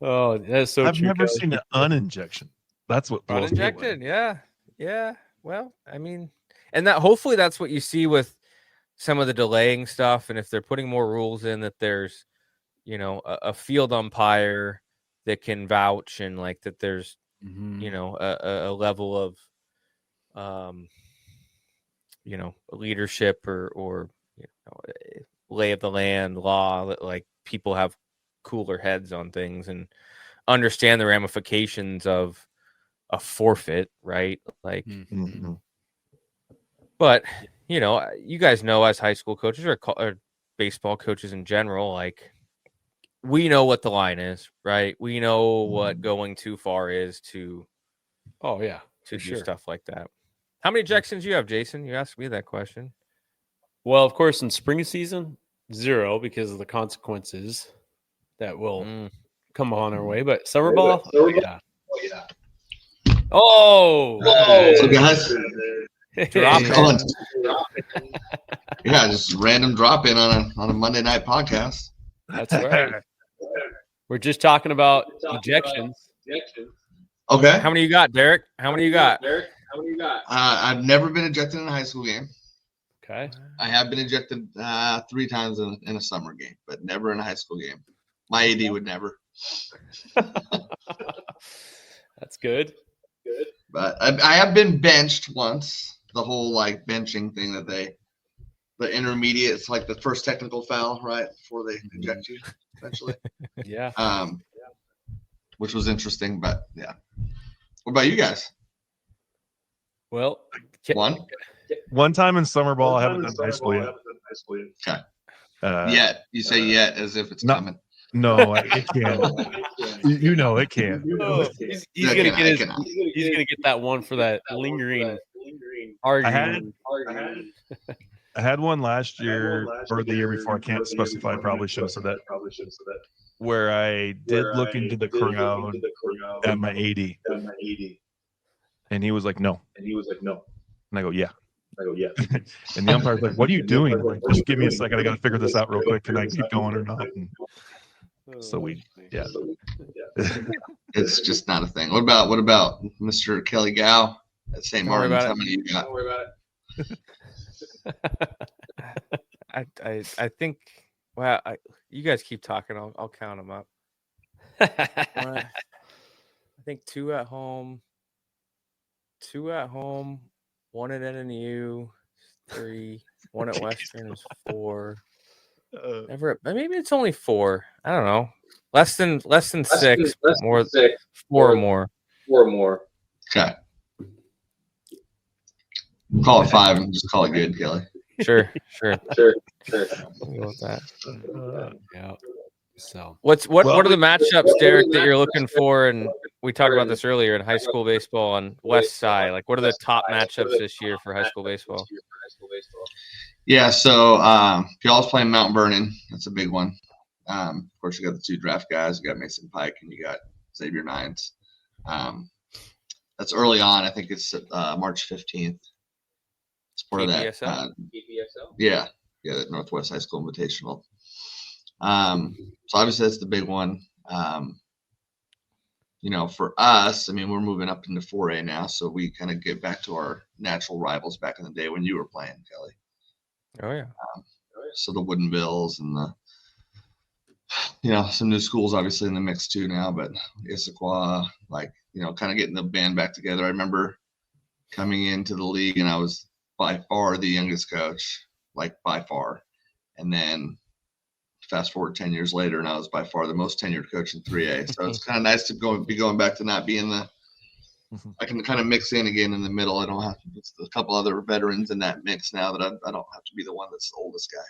Oh, that's so. I've never seen an uninjection. That's what blows me away. Yeah. Well, I mean, and that hopefully that's what you see with some of the delaying stuff, and if they're putting more rules in, that there's, a field umpire that can vouch, and like that there's a level of leadership or lay of the land law, that like people have cooler heads on things and understand the ramifications of a forfeit, right? Like, Mm-hmm. but you know, you guys know as high school coaches or baseball coaches in general, like we know what the line is, right? We know what going too far is to do stuff like that. How many ejections do you have, Jason? You asked me that question. Well, of course, in spring season, 0 because of the consequences that will come on our way. But summer ball, yeah. Oh, so guys, yeah, just random drop in on a Monday night podcast. That's right. We're just talking about ejections. Okay. How many you got, Derek? How many you got? I've never been ejected in a high school game. Okay. I have been ejected 3 times in a summer game, but never in a high school game. My AD would never. That's good. But I have been benched once. The whole like benching thing that the intermediate, it's like the first technical foul, right? Before they eject you, essentially. Yeah. Which was interesting, but yeah. What about you guys? Well, one time in summer ball, I haven't done high school yet. Okay. Yet you say yet as if it's coming. No, it can't. You know it can't. He's gonna get that one for that lingering arguing. I had one last year or the year before. I can't specify. I probably should have said that. Where I did look into the crowd at my 80, and he was like, "No," and I go, "Yeah." And the umpire's like, "What are you doing?" I'm like, "Just give me a second. I got to figure this out real quick. Can I keep going or not?" And so it's just not a thing. What about Mr. Kelly Gow at St. Martin's? How many you got? Don't worry about it. I think. Well, you guys keep talking. I'll count them up. I think 2 at home. 1 at NNU. 3. 1 at Western is 4. Maybe it's only 4. I don't know. Less than 6. More 4 or more. Okay. Call it 5 and just call it good, Kelly. Sure. We'll go with that. Yeah. So what are the matchups, Derek, that you're looking for? And we talked about this earlier in high school baseball on West Side. Like, what are the top matchups this year for high school baseball? Yeah, so y'all's playing Mount Vernon. That's a big one. Of course, you got the 2 draft guys. You got Mason Pike and you got Xavier Nines. That's early on. I think it's March 15th. It's part of that. Yeah, the Northwest High School Invitational. So obviously that's the big one. For us, I mean, we're moving up into 4A now, so we kind of get back to our natural rivals back in the day when you were playing, Kelly. Oh yeah. So the Wooden Bills and some new schools obviously in the mix too now, but Issaquah, kind of getting the band back together. I remember coming into the league and I was by far the youngest coach, by far. And then fast forward 10 years later, and I was by far the most tenured coach in 3A. So it's kind of nice to be going back to not being I can kind of mix in again in the middle. I don't have to, it's a couple other veterans in that mix now that I don't have to be the one that's the oldest guy.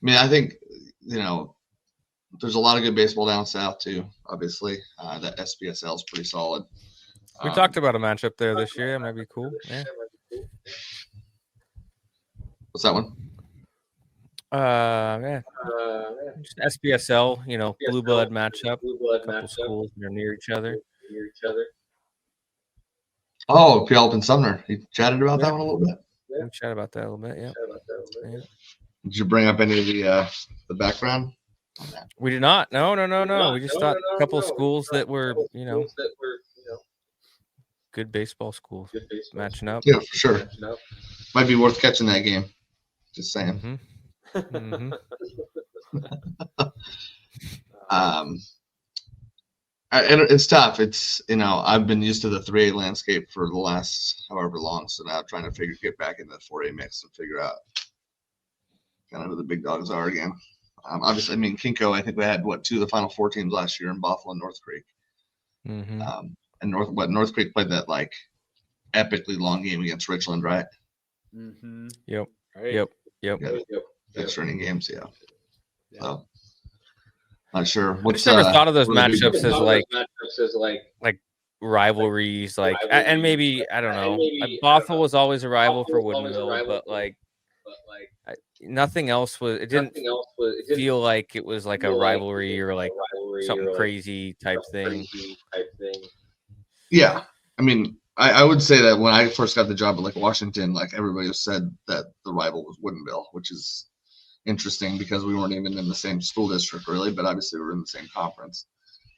I think, there's a lot of good baseball down south too, obviously. That SPSL is pretty solid. We talked about a matchup there this year. That might be cool. Yeah. What's that one? Just SPSL, blue blood matchup. A couple schools are near each other. Oh, Puyallup and Sumner. You chatted about that one a little bit? Yeah, we chatted about that a little bit, yeah. Did you bring up any of the background? We did not. No. We just thought a couple of schools that were, good baseball schools matching up. Yeah, for sure. Might be worth catching that game. Just saying. Mm-hmm. And it's tough. It's I've been used to the 3A landscape for the last however long, so now trying to get back in the 4A mix and figure out kind of who the big dogs are again. Obviously, I mean, Kinko, I think we had, 2 of the Final Four teams last year in Bothell and North Creek. Mm-hmm. And North Creek played that, like, epically long game against Richland, right? Mm-hmm. Yep. Right. Yep. Yeah. 6 running games, yeah. So, not sure. I just never thought of those matchups as like rivalries, like, and maybe, I don't know. Bothell was always a rival for Woodinville, but like nothing else was. It didn't feel like it was like a rivalry or like something crazy type thing. Yeah, I mean, I would say that when I first got the job at like Washington, like everybody said that the rival was Woodinville, which is interesting because we weren't even in the same school district really, but obviously we were in the same conference.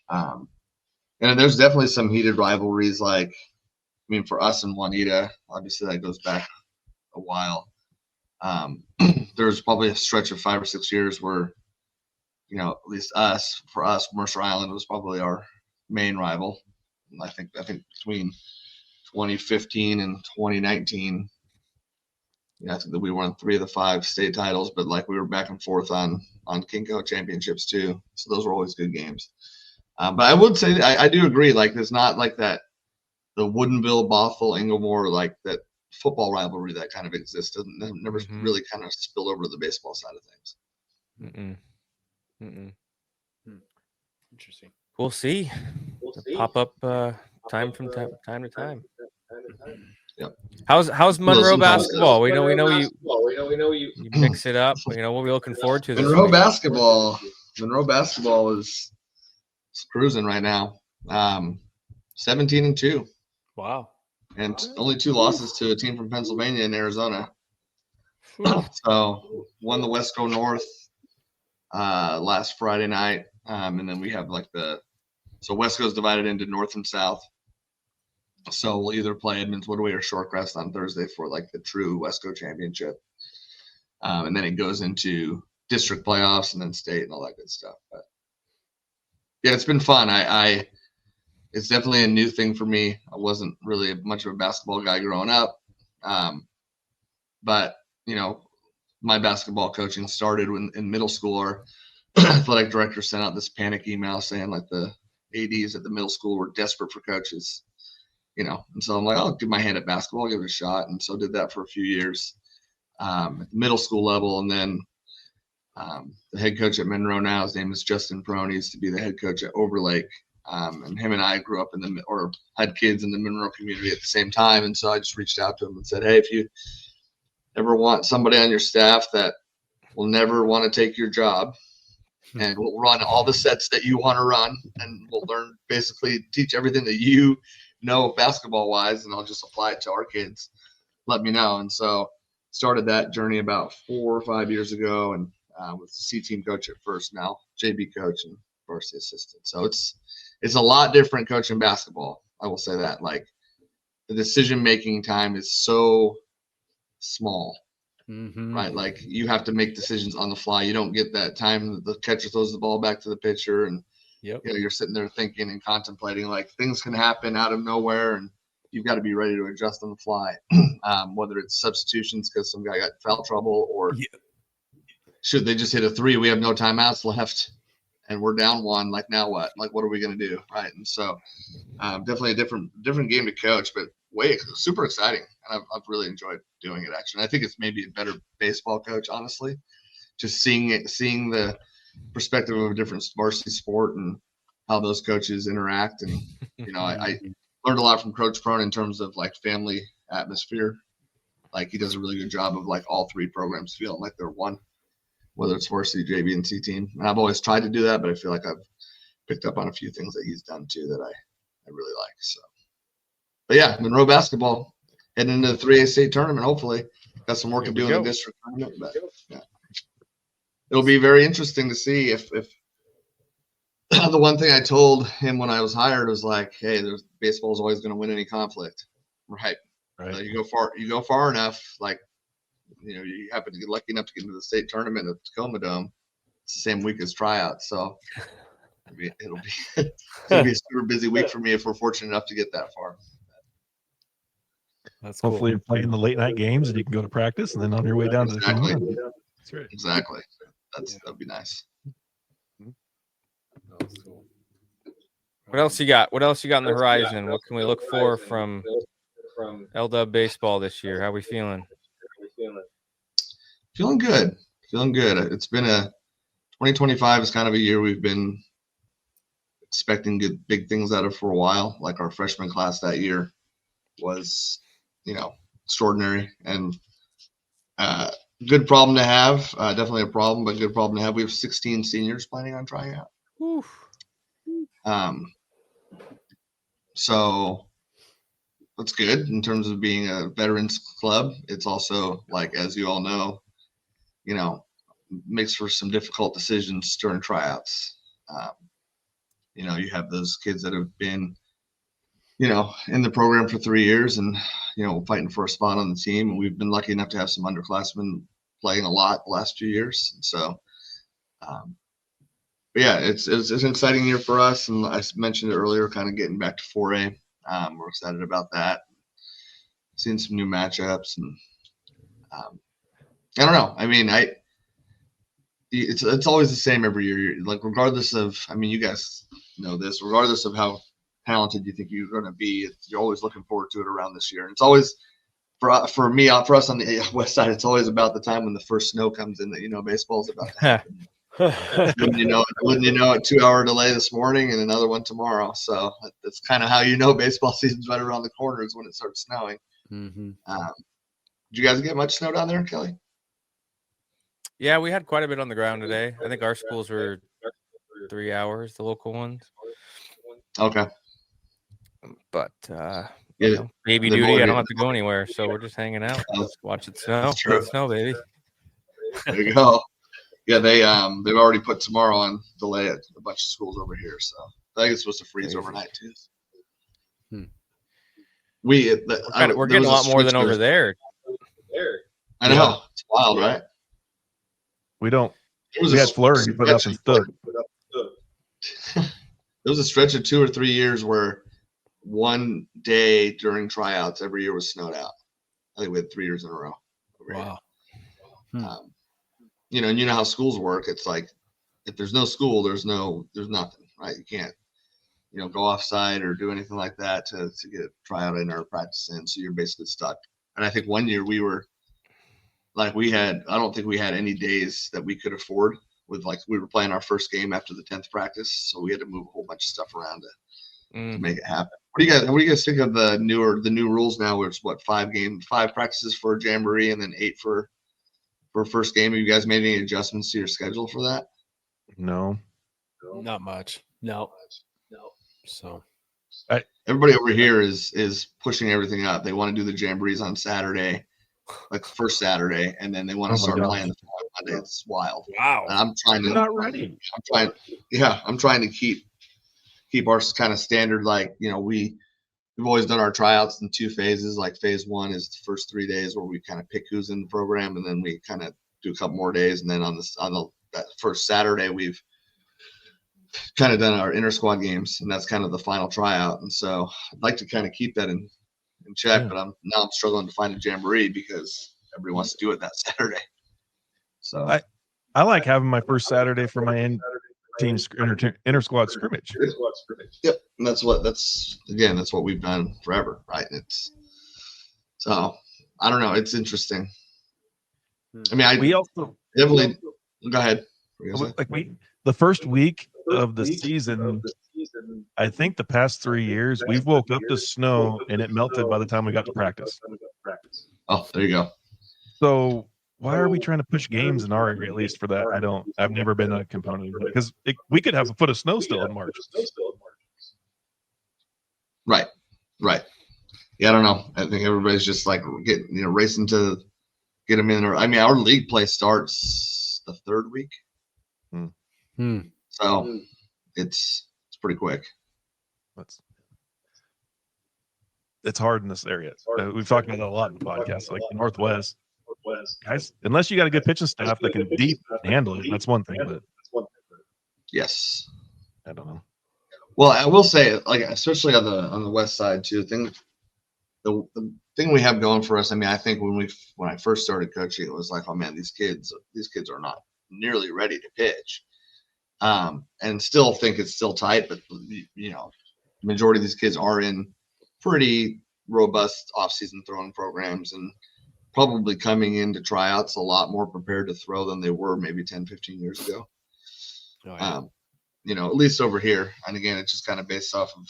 And there's definitely some heated rivalries. Like, I mean, for us and Juanita, obviously that goes back a while. There's probably a stretch of 5 or 6 years where, you know, at least for us, Mercer Island was probably our main rival. And I think between 2015 and 2019, you know, I think that we won 3 of the 5 state titles, but like we were back and forth on Kinko championships too. So those were always good games. But I would say I do agree. Like, there's not like that, the Woodinville, Bothell, Inglemore, like that football rivalry that kind of exists. Never really kind of spilled over to the baseball side of things. Interesting. We'll see. Pop up time from time to time. Yep. How's Monroe basketball? We know you mix it up. You know, what we're looking forward to this Monroe week. basketball is cruising right now. 17-2. Wow. And only 2 losses to a team from Pennsylvania and Arizona. So won the Wesco North last Friday night. And then we have like so Wesco's divided into North and South. So we'll either play Edmonds Woodway or Shorecrest on Thursday for like the true Wesco championship. And then it goes into district playoffs and then state and all that good stuff. But yeah, it's been fun. It's definitely a new thing for me. I wasn't really much of a basketball guy growing up. But, you know, my basketball coaching started in middle school. Our athletic director sent out this panic email saying like the ADs at the middle school were desperate for coaches, you know. And so I'm like, I'll give my hand at basketball, I'll give it a shot. And so did that for a few years at the middle school level. And then the head coach at Monroe now, his name is Justin Peroni, used to be the head coach at Overlake. And him and I grew up or had kids in the Monroe community at the same time. And so I just reached out to him and said, hey, if you ever want somebody on your staff that will never want to take your job and will run all the sets that you want to run and will teach everything that you know basketball wise, and I'll just apply it to our kids, let me know. And so started that journey about 4 or 5 years ago, and was the C team coach at first, now JB coach and varsity assistant. So it's a lot different coaching basketball. I will say that. Like, the decision-making time is so small, right? Like, you have to make decisions on the fly. You don't get that time that the catcher throws the ball back to the pitcher and you know, you're sitting there thinking and contemplating. Like, things can happen out of nowhere and you've got to be ready to adjust on the fly, whether it's substitutions because some guy got foul trouble or should they just hit a 3? We have no timeouts left. And we're down 1. Like, now what? Like, what are we going to do? Right. And so definitely a different game to coach, but super exciting. And I've really enjoyed doing it, actually. I think it's maybe a better baseball coach, honestly, just seeing the perspective of a different varsity sport and how those coaches interact. And, you know, I learned a lot from Coach Prone in terms of like family atmosphere. Like, he does a really good job of like all 3 programs feeling like they're one, whether it's varsity, JV, and C team. And I've always tried to do that, but I feel like I've picked up on a few things that he's done too that I really like. So, but yeah, Monroe basketball heading into the 3A state tournament. Hopefully, got some work to do in the district tournament. But yeah, it'll be very interesting to see if the one thing I told him when I was hired was like, hey, baseball is always going to win any conflict, right? You go far enough, like, you know, you happen to get lucky enough to get into the state tournament at the Tacoma Dome. It's the same week as tryouts, so it'll be a super busy week for me if we're fortunate enough to get that far. That's cool. Hopefully you're playing the late night games and you can go to practice and then on your way down to the tournament. That's right. Exactly. that'd be nice. Cool. What else you got? What else you got on the horizon? What can we look for from LW baseball this year? How we feeling? Feeling good. It's been 2025 is kind of a year we've been expecting big things out of for a while. Like our freshman class that year was, extraordinary and good problem to have. Definitely a problem, but good problem to have. We have 16 seniors planning on trying out. So that's good in terms of being a veterans club. It's also, like, as you all know, makes for some difficult decisions during tryouts. You have those kids that have been, in the program for 3 years and, fighting for a spot on the team. And we've been lucky enough to have some underclassmen playing a lot the last few years. And so, but yeah, it's an exciting year for us. And I mentioned it earlier, kind of getting back to 4A. We're excited about that. Seeing some new matchups. And I don't know. I mean, it's always the same every year. Like, regardless of, you guys know this, regardless of how talented you think you're going to be, you're always looking forward to it around this year. And it's always, for us on the west side, it's always about the time when the first snow comes in that baseball's about to happen. Wouldn't you know it, 2-hour delay this morning and another one tomorrow. So that's kind of how baseball season's right around the corner is when it starts snowing. Mm-hmm. Did you guys get much snow down there, Kelly? Yeah, we had quite a bit on the ground today. I think our schools were 3 hours, the local ones. Okay. But baby duty, I don't have to go anywhere, so we're just hanging out, watch it snow. Snow, baby. There you go. Yeah, they've already put tomorrow on delay at a bunch of schools over here, so I think it's supposed to freeze overnight too. We're getting a lot more than over there. I know, it's wild, right? We had flurry, but nothing stood. There was a stretch of 2 or 3 years where one day during tryouts every year was snowed out. I think we had 3 years in a row. Wow. And you know how schools work. It's like, if there's no school, there's nothing, right? You can't, go off site or do anything like that to get a tryout in or practice in. So you're basically stuck. And I think one year we were like, I don't think we had any days that we could afford with, like, we were playing our first game after the 10th practice. So we had to move a whole bunch of stuff around to make it happen. What do you guys think of the new rules now, where it's 5 practices for a jamboree and then 8 for first game? Have you guys made any adjustments to your schedule for that? No, not much. No. So everybody over here is pushing everything up. They want to do the jamborees on Saturday, like the first Saturday, and then they want to start playing the following Monday. It's wild. Wow. And I'm trying to. Not ready. I'm trying to keep our kind of standard. Like, we've always done our tryouts in 2 phases. Like, phase 1 is the first 3 days where we kind of pick who's in the program, and then we kind of do a couple more days. And then on that first Saturday, we've kind of done our inter squad games, and that's kind of the final tryout. And so I'd like to kind of keep that in check, but I'm struggling to find a jamboree because everybody wants to do it that Saturday. So I like having my first Saturday for my team inter squad scrimmage. Yep, and that's what we've done forever, right? So I don't know. It's interesting. I mean, we also definitely go ahead. Like, the first week of the season, I think the past 3 years, we've woke up to snow and it melted by the time we got to practice. Oh, there you go. So why are we trying to push games in our area, at least for that? I've never been a component of it, because we could have a foot of snow still in March. Right. Yeah, I don't know. I think everybody's just like racing to get them in there. I mean, our league play starts the 3rd week. So it's pretty quick. It's hard in this area. We've talked about that a lot in the podcast. Like the Northwest, guys, unless you got a good pitching staff that can deep handle it, that's one thing. But yes, I don't know. Well, I will say, like, especially on the west side too. The thing we have going for us. I mean, I think when I first started coaching, it was like, oh man, these kids are not nearly ready to pitch. And still think it's still tight, but the majority of these kids are in pretty robust off-season throwing programs and probably coming into tryouts a lot more prepared to throw than they were maybe 10, 15 years ago. Oh, yeah. At least over here. And again, it's just kind of based off of,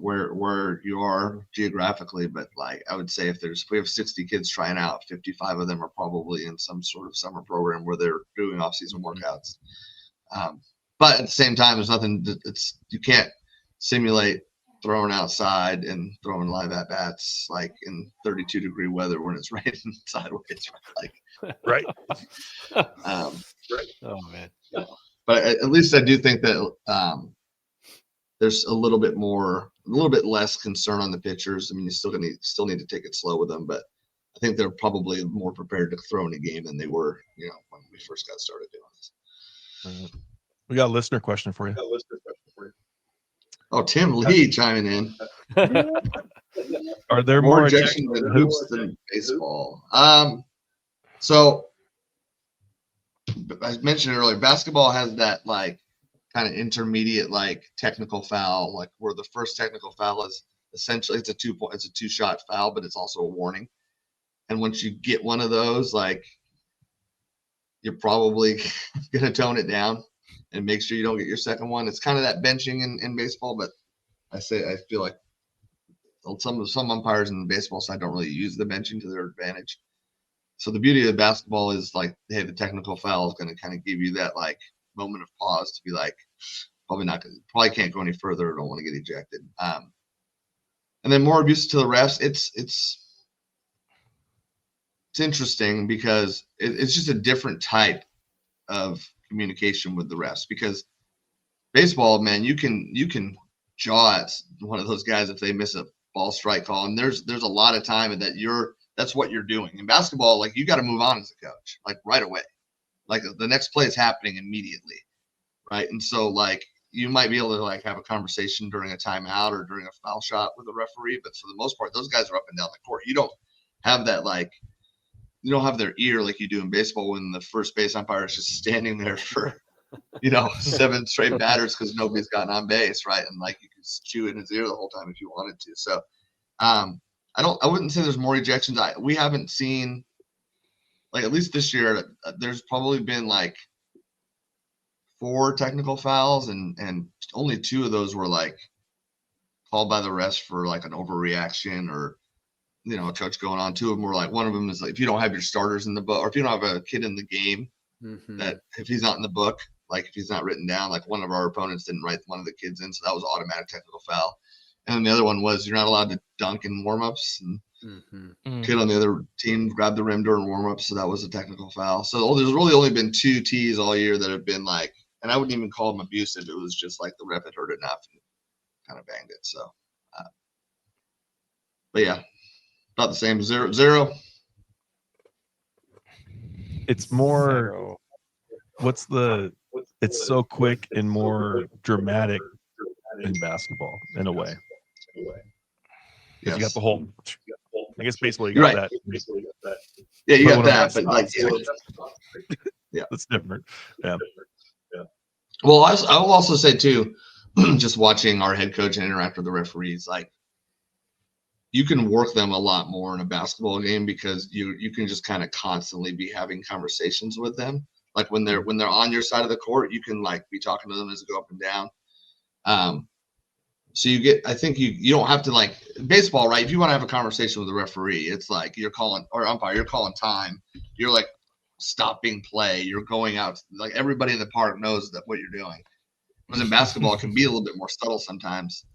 where you are geographically. But like, I would say if we have 60 kids trying out, 55 of them are probably in some sort of summer program where they're doing off-season workouts. But at the same time, there's nothing you can't simulate throwing outside and throwing live at bats like in 32-degree weather when it's raining sideways, right? Right. Oh man. But at least I do think that there's a little bit less concern on the pitchers. I mean, you still need to take it slow with them, but I think they're probably more prepared to throw in a game than they were, when we first got started doing this. We got a listener question for you. Oh, Tim Lee chiming in. Are there more ejections in hoops than baseball? So I mentioned earlier, basketball has that like kind of intermediate like technical foul, like where the first technical foul is essentially it's a 2-shot foul, but it's also a warning. And once you get one of those, like you're probably gonna tone it down and make sure you don't get your second one. It's kind of that benching in baseball, but I feel like some umpires in the baseball side don't really use the benching to their advantage. So the beauty of basketball is like, hey, the technical foul is going to kind of give you that like moment of pause to be like, probably can't go any further. Or don't want to get ejected. And then more abuse to the refs. It's interesting because it's just a different type of communication with the refs, because baseball, man, you can jaw at one of those guys if they miss a ball strike call, and there's a lot of time that's what you're doing. In basketball, like you got to move on as a coach, like right away, like the next play is happening immediately, right? And so like you might be able to like have a conversation during a timeout or during a foul shot with the referee, but for the most part, those guys are up and down the court. You don't have that you don't have their ear like you do in baseball when the first base umpire is just standing there for 7 straight batters because nobody's gotten on base, right? And like you can chew in his ear the whole time if you wanted to. So I wouldn't say there's more ejections. We haven't seen, like, at least this year, there's probably been like 4 technical fouls and only 2 of those were like called by the refs for like an overreaction or a coach going on. 2 of them were like, one of them is like if you don't have your starters in the book, or if you don't have a kid in the game, that if he's not in the book, like if he's not written down, like one of our opponents didn't write one of the kids in, so that was automatic technical foul. And then the other one was you're not allowed to dunk in warmups, and kid on the other team grabbed the rim during warmups, so that was a technical foul. So there's really only been 2 T's all year that have been like, and I wouldn't even call them abusive. It was just like the ref had heard enough and kind of banged it. So, but yeah, about the same. 0-0. It's more. It's so quick and more dramatic in basketball in a way. Yes. You got the whole. I guess basically you got that. Yeah, you got that, but like, yeah, that's different. Yeah. Well, I will also say too, just watching our head coach and interact with the referees, like you can work them a lot more in a basketball game because you can just kind of constantly be having conversations with them. Like when they're on your side of the court, you can like be talking to them as they go up and down. So I think you don't have to like baseball, right? If you want to have a conversation with the referee, it's like you're calling or umpire, you're calling time. You're like stopping play. You're going out. Like everybody in the park knows that what you're doing. Because in basketball, it can be a little bit more subtle sometimes.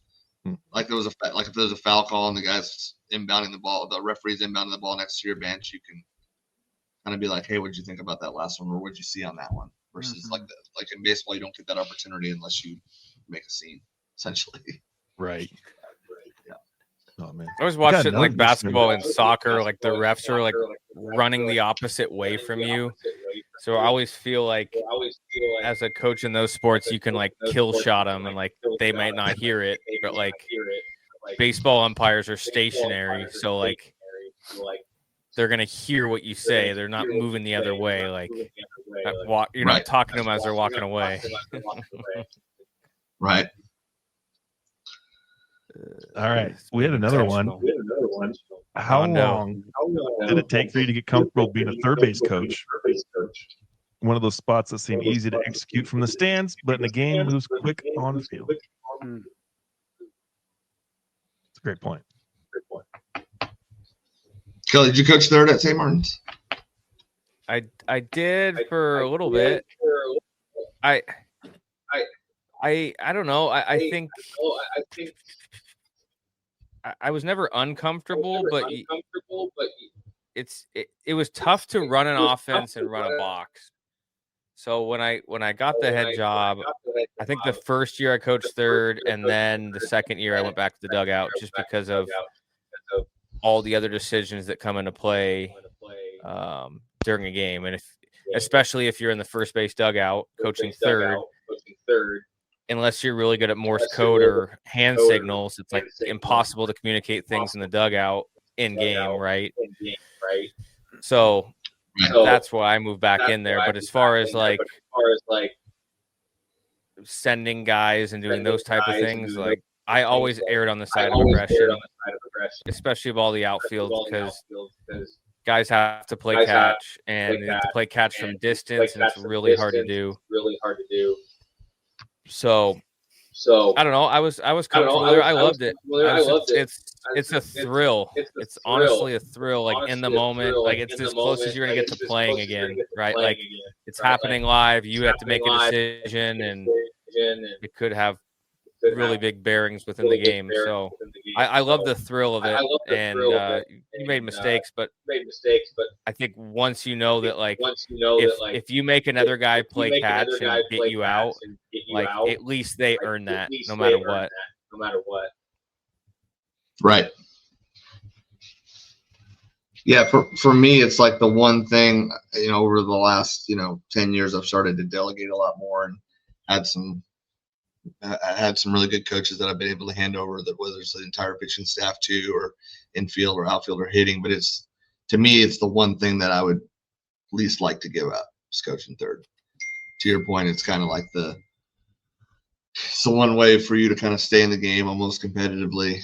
Like if there's a foul call and the guy's inbounding the ball, the referee's inbounding the ball next to your bench, you can kind of be like, hey, what did you think about that last one, or what did you see on that one? Versus like in baseball, you don't get that opportunity unless you make a scene, essentially. Right. Yeah. Oh man. I always watched it like basketball and soccer, like the refs are like running the opposite way from you. So I always feel like as a coach in those sports, you can like kill shot them and like they might not hear it, but like baseball umpires are stationary. So like they're going to hear what you say. They're not moving the other way. Like, you're Right. not talking to them as they're walking away. Right. All right. We had another one. How long did it take for you to get comfortable being a third base coach? One of those spots that seem easy to execute from the stands, but in the game moves quick on the field. It's a great point. Kelly, did you coach third at St. Martin's? I did for a little bit. I don't know. I think I was never uncomfortable, but it was tough to run an offense and run a box. So when I got the head job, I think the first year I coached third, and then the second year I went back to the dugout just because of all the other decisions that come into play during a game. And especially if you're in the first base dugout coaching third, unless you're really good at Morse code or hand signals, it's like impossible to communicate things in the dugout in game, right? So that's why I moved back in there. But as far as like sending guys and doing those type of things, like I always erred on the side of aggression, especially of all the outfield, because guys have to play catch, and they have to play catch from distance, and it's really hard to do. So I don't know. I was comfortable there. I loved it. It's a thrill. It's honestly a thrill. Like in the moment, like it's as close as you're gonna get to playing again, right? Like it's happening live. You have to make a decision, and it could have really big bearings within the game. So I love the thrill of it. And you made mistakes, but I think once you know that, like, if you make another guy play catch and get you out, like at least they earn that no matter what. Right. Yeah, for me, it's like the one thing, over the last, 10 years, I've started to delegate a lot more, and I had some really good coaches that I've been able to hand over, that whether it's the entire pitching staff to, or infield or outfield or hitting. But to me, it's the one thing that I would least like to give up, is coaching third. To your point, it's kind of like it's the one way for you to kind of stay in the game almost competitively.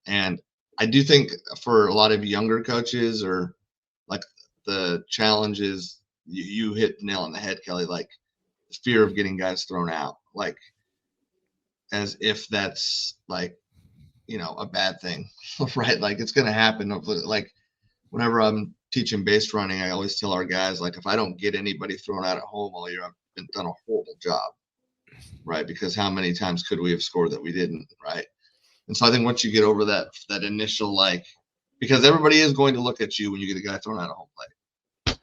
And I do think for a lot of younger coaches, or like the challenge is, you hit the nail on the head, Kelly, like the fear of getting guys thrown out, like as if that's like, a bad thing, right? Like it's going to happen. Like whenever I'm teaching base running, I always tell our guys, like, if I don't get anybody thrown out at home all year, I've done a horrible job, right? Because how many times could we have scored that we didn't, right? And so I think once you get over that initial, like, because everybody is going to look at you when you get a guy thrown out of home plate,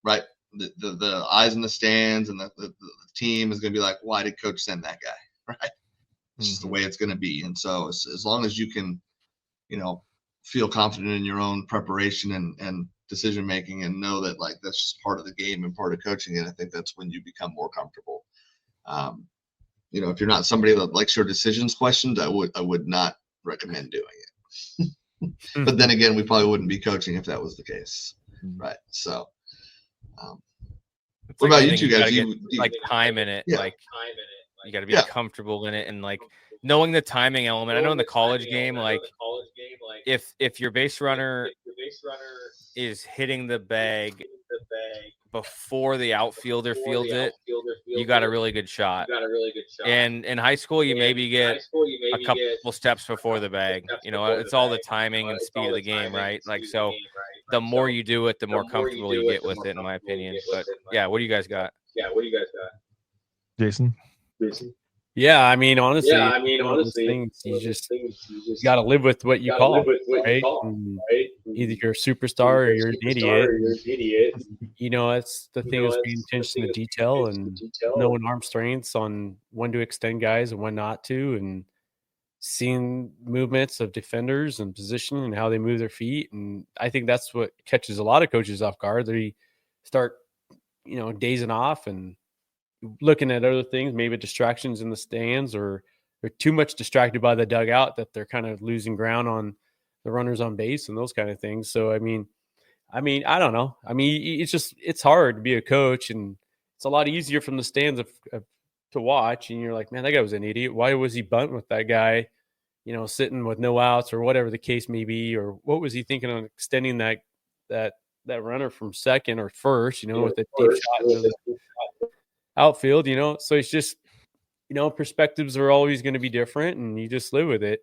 right? The eyes in the stands and the team is going to be like, why did coach send that guy, right? It's just the way it's going to be. And so as long as you can, feel confident in your own preparation and decision making, and know that, like, that's just part of the game and part of coaching it, I think that's when you become more comfortable. If you're not somebody that likes your decisions questioned, I would not recommend doing it. But then again, we probably wouldn't be coaching if that was the case, right? So what about you two guys? Like time in it, yeah. Like you got to be comfortable in it, and like knowing the timing element. I know in the college game, like if your base runner is hitting the bag before the outfielder fields it, you got a really good shot. And in high school, you maybe get a couple steps before the bag. It's all the timing and speed of the game, right? Like, so the more you do it, the more comfortable you get with it, in my opinion. But yeah, what do you guys got? Jason? Yeah, I mean, honestly, things, you just got to live with what you call, right? Either you're a superstar or you're an idiot. That's the thing, is paying attention to detail and knowing arm strengths on when to extend guys and when not to, and seeing movements of defenders and position and how they move their feet. And I think that's what catches a lot of coaches off guard. They start, dazing off and looking at other things, maybe distractions in the stands, or they're too much distracted by the dugout that they're kind of losing ground on the runners on base and those kind of things. So, I mean, I don't know. I mean, it's hard to be a coach, and it's a lot easier from the stands to watch. And you're like, man, that guy was an idiot. Why was he bunting with that guy, sitting with no outs or whatever the case may be? Or what was he thinking on extending that runner from second or first, with a deep shot into the outfield, So it's just, perspectives are always going to be different, and you just live with it,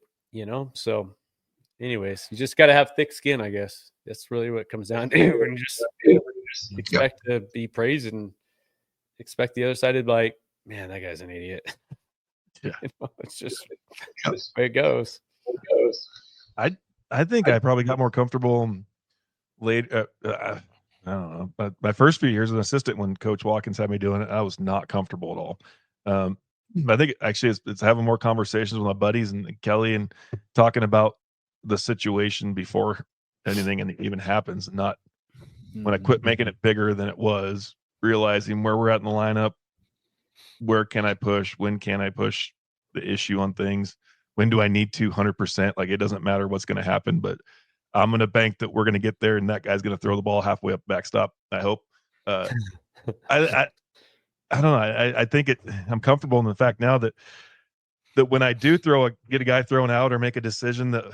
So anyways, you just got to have thick skin, I guess. That's really what it comes down to. And just expect to be praised and expect the other side to be like, man, that guy's an idiot. Yeah. It's just the way it goes. I think I probably got more comfortable late. I don't know. But my first few years as an assistant, when Coach Watkins had me doing it, I was not comfortable at all. I think actually it's having more conversations with my buddies and Kelly and talking about the situation before anything even happens, not when I quit making it bigger than it was, realizing where we're at in the lineup, where can I push, when can I push the issue on things, when do I need to 100%, like it doesn't matter what's going to happen, but I'm going to bank that we're going to get there and that guy's going to throw the ball halfway up backstop, I hope. I don't know. I think I'm comfortable in the fact now that when I do get a guy thrown out or make a decision that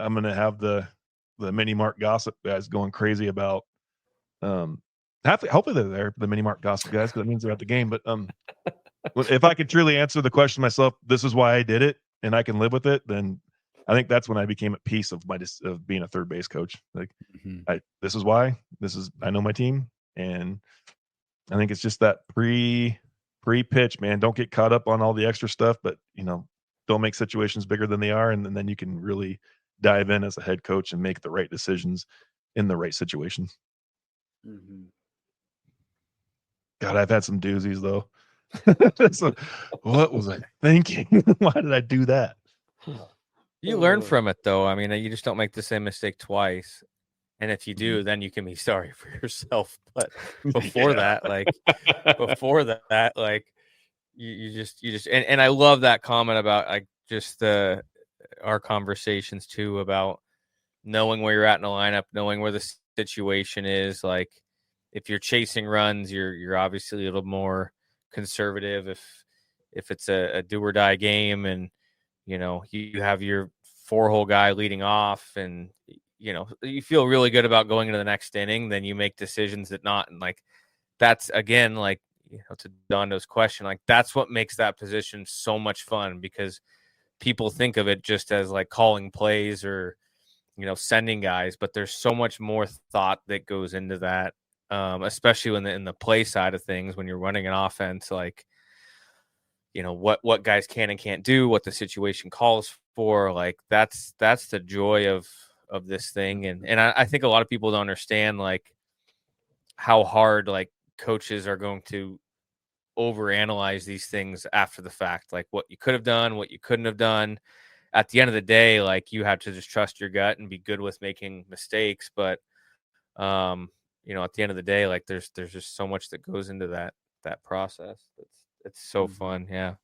I'm going to have the mini mark gossip guys going crazy about. Hopefully they're there, the mini mark gossip guys, because that means they're at the game. But if I could truly answer the question myself, this is why I did it, and I can live with it, then I think that's when I became at peace of being a third base coach. Like, this is why. I know my team, and I think it's just that pre-pitch, man. Don't get caught up on all the extra stuff, but don't make situations bigger than they are, and then you can really dive in as a head coach and make the right decisions in the right situations. God, I've had some doozies though. So, what was I thinking? Why did I do that? You learn from it though. I mean, you just don't make the same mistake twice. And if you do, then you can be sorry for yourself. But before that, you just and I love that comment about just our conversations too about knowing where you're at in the lineup, knowing where the situation is. Like, if you're chasing runs, you're obviously a little more conservative. If it's a do or die game, and you have your 4-hole guy leading off, and you feel really good about going into the next inning, then you make decisions that not. And that's again, to Dondo's question, that's what makes that position so much fun, because people think of it just as calling plays or, sending guys, but there's so much more thought that goes into that. Especially in the play side of things, when you're running an offense, what guys can and can't do, what the situation calls for, that's the joy of this thing. And I think a lot of people don't understand how hard coaches are going to overanalyze these things after the fact, what you could have done, what you couldn't have done. At the end of the day, you have to just trust your gut and be good with making mistakes. But at the end of the day, there's just so much that goes into that process. It's so fun. Yeah.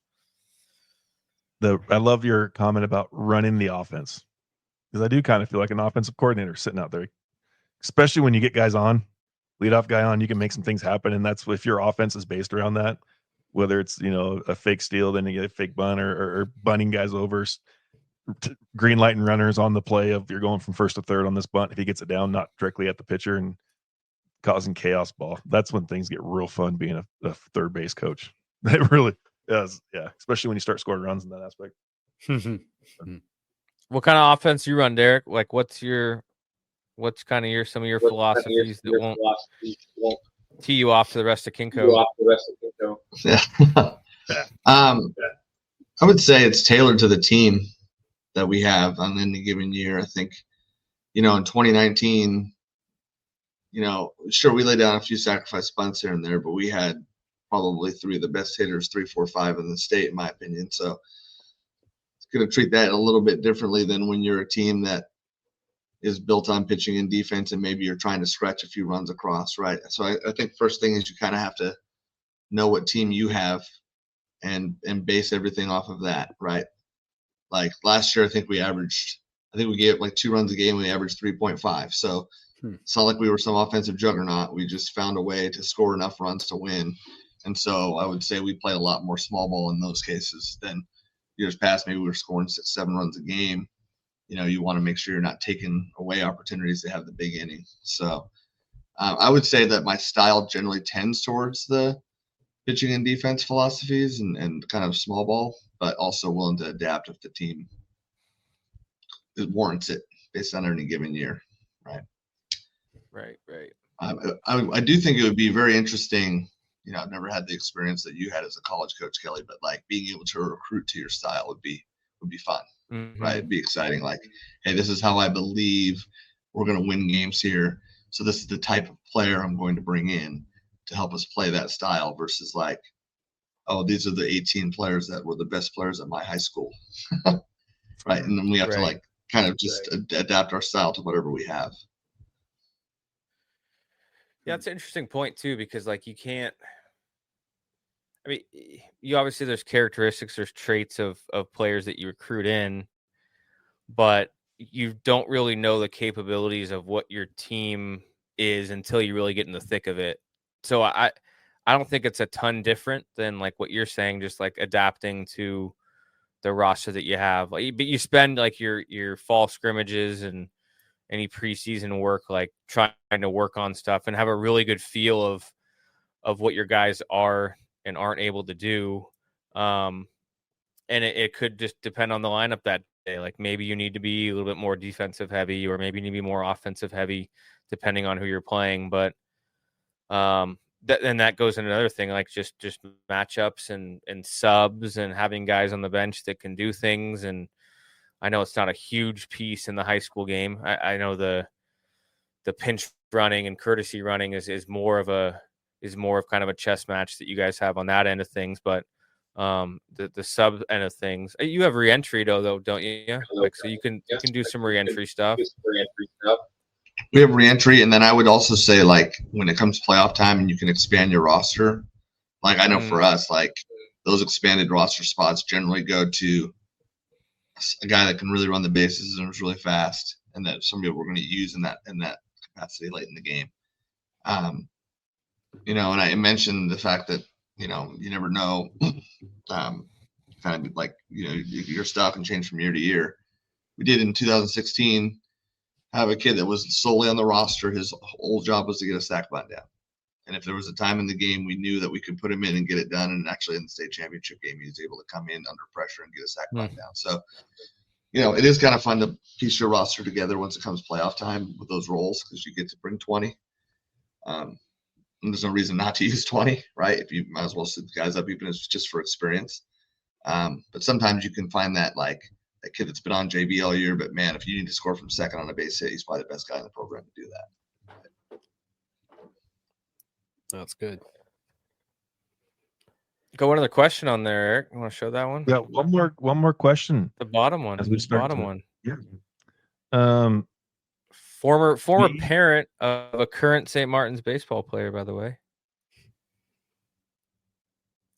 I love your comment about running the offense, because I do kind of feel like an offensive coordinator sitting out there, especially when you get guys on, leadoff guy on, you can make some things happen. And that's if your offense is based around that, whether it's, a fake steal, then you get a fake bunt or bunting guys over, green lighting runners on the play of you're going from first to third on this bunt. If he gets it down, not directly at the pitcher and causing chaos ball, that's when things get real fun being a third base coach. It really does. Yeah. Especially when you start scoring runs in that aspect. What kind of offense you run, Derek? What's kind of some of your philosophies that won't tee you off to the rest of Kinko? Yeah. I would say it's tailored to the team that we have on any given year. I think, in 2019, sure, we laid down a few sacrifice bunts here and there, but we had probably 3 of the best hitters, 3, 4, 5 in the state, in my opinion. So it's going to treat that a little bit differently than when you're a team that is built on pitching and defense, and maybe you're trying to scratch a few runs across, right? So I think first thing is you kind of have to know what team you have and base everything off of that, right? Last year, I think we averaged I think we gave like 2 runs a game. We averaged 3.5. So it's not like we were some offensive juggernaut. We just found a way to score enough runs to win. And so I would say we played a lot more small ball in those cases than years past. Maybe we were scoring 6-7 runs a game. You want to make sure you're not taking away opportunities to have the big inning. So I would say that my style generally tends towards the pitching and defense philosophies and kind of small ball, but also willing to adapt if the team warrants it based on any given year. Right. I do think it would be very interesting. I've never had the experience that you had as a college coach, Kelly, but like being able to recruit to your style would be fun, right? It'd be exciting. Like, hey, this is how I believe we're going to win games here. So this is the type of player I'm going to bring in to help us play that style versus like, oh, these are the 18 players that were the best players at my high school. Right. And then we have to like kind of just adapt our style to whatever we have. Yeah, it's an interesting point too, because like you can't, I mean, you obviously there's characteristics, there's traits of players that you recruit in, but you don't really know the capabilities of what your team is until you really get in the thick of it. So I don't think it's a ton different than like what you're saying, just like adapting to the roster that you have. Like, but you spend like your fall scrimmages and any preseason work, like trying to work on stuff and have a really good feel of what your guys are and aren't able to do. And it could just depend on the lineup that day. Like maybe you need to be a little bit more defensive heavy, or maybe you need to be more offensive heavy, depending on who you're playing. But that goes into another thing, like just matchups and subs and having guys on the bench that can do things. And I know it's not a huge piece in the high school game. I know the pinch running and courtesy running is more of kind of a chess match that you guys have on that end of things. But the sub end of things, you have reentry though, don't you? Yeah, like so you can do some reentry stuff. We have reentry, and then I would also say like when it comes to playoff time and you can expand your roster. Like I know for us, like those expanded roster spots generally go to a guy that can really run the bases and is really fast, and that somebody we're going to use in that capacity late in the game. And I mentioned the fact that you never know, kind of like your stuff can change from year to year. We did in 2016 have a kid that was solely on the roster. His whole job was to get a sack bunt down, and if there was a time in the game we knew that we could put him in and get it done, and actually in the state championship game he was able to come in under pressure and get a sack bunt down. So it is kind of fun to piece your roster together once it comes playoff time with those roles, because you get to bring 20. And there's no reason not to use 20, right? If you might as well sit the guys up, even if it's just for experience. But sometimes you can find that like that kid that's been on JV all year, but man, if you need to score from second on a base hit, he's probably the best guy in the program to do that. That's good. Go another question on there, Eric. You want to show that one? Yeah, one more question. The bottom one. As we start bottom one. Yeah. Former parent of a current St. Martin's baseball player, by the way.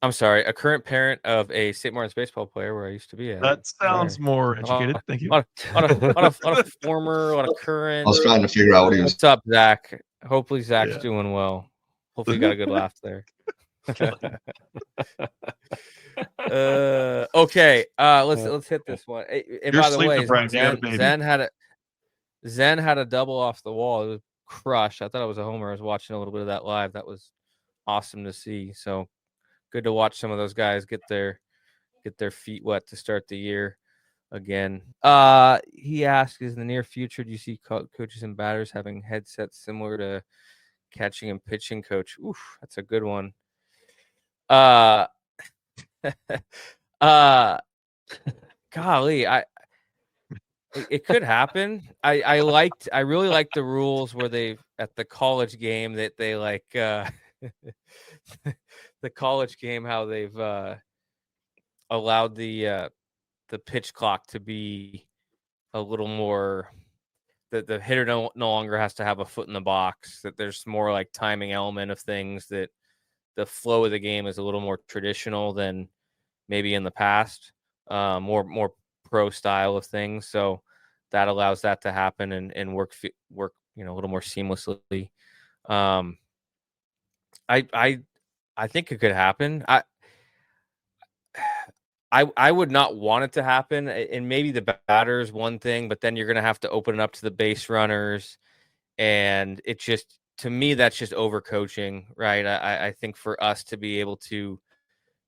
I'm sorry, a current parent of a St. Martin's baseball player where I used to be at. That sounds more educated. Thank you. A lot of former, a lot of current. I was trying to figure out what he was. What's up, Zach? Hopefully Zach's doing well. Hopefully you got a good laugh there. Okay. Let's hit this one. And by the way, Zen had a double off the wall. It was crushed. I thought it was a homer. I was watching a little bit of that live. That was awesome to see. So good to watch some of those guys get their feet wet to start the year again. He asked, is in the near future, do you see coaches and batters having headsets similar to catching and pitching coach? Oof, that's a good one. Golly, it could happen. I really liked the rules where they at the college game that they like the college game, how they've allowed the pitch clock to be a little more, that the hitter no longer has to have a foot in the box, that there's more like timing element of things, that the flow of the game is a little more traditional than maybe in the past, more pro style of things. So that allows that to happen and work, a little more seamlessly. I think it could happen. I would not want it to happen, and maybe the batter is one thing, but then you're going to have to open it up to the base runners, and it just, to me, that's just overcoaching, right? I think for us to be able to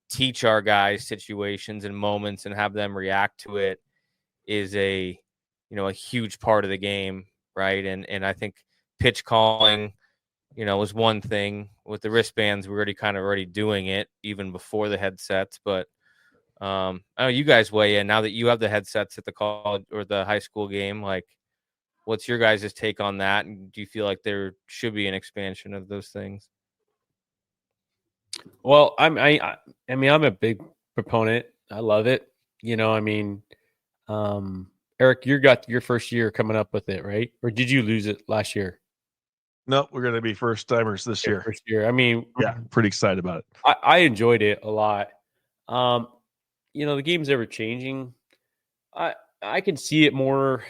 teach our guys situations and moments and have them react to it is a huge part of the game, right? And I think pitch calling, was one thing. With the wristbands, we're already doing it even before the headsets, but I know you guys weigh in now that you have the headsets at the college or the high school game. Like, what's your guys' take on that? And do you feel like there should be an expansion of those things? Well, I'm a big proponent. I love it. Eric, you got your first year coming up with it, right? Or did you lose it last year? Nope, we're going to be first timers this year. First year. I mean, yeah, pretty excited about it. I enjoyed it a lot. The game's ever changing. I can see it more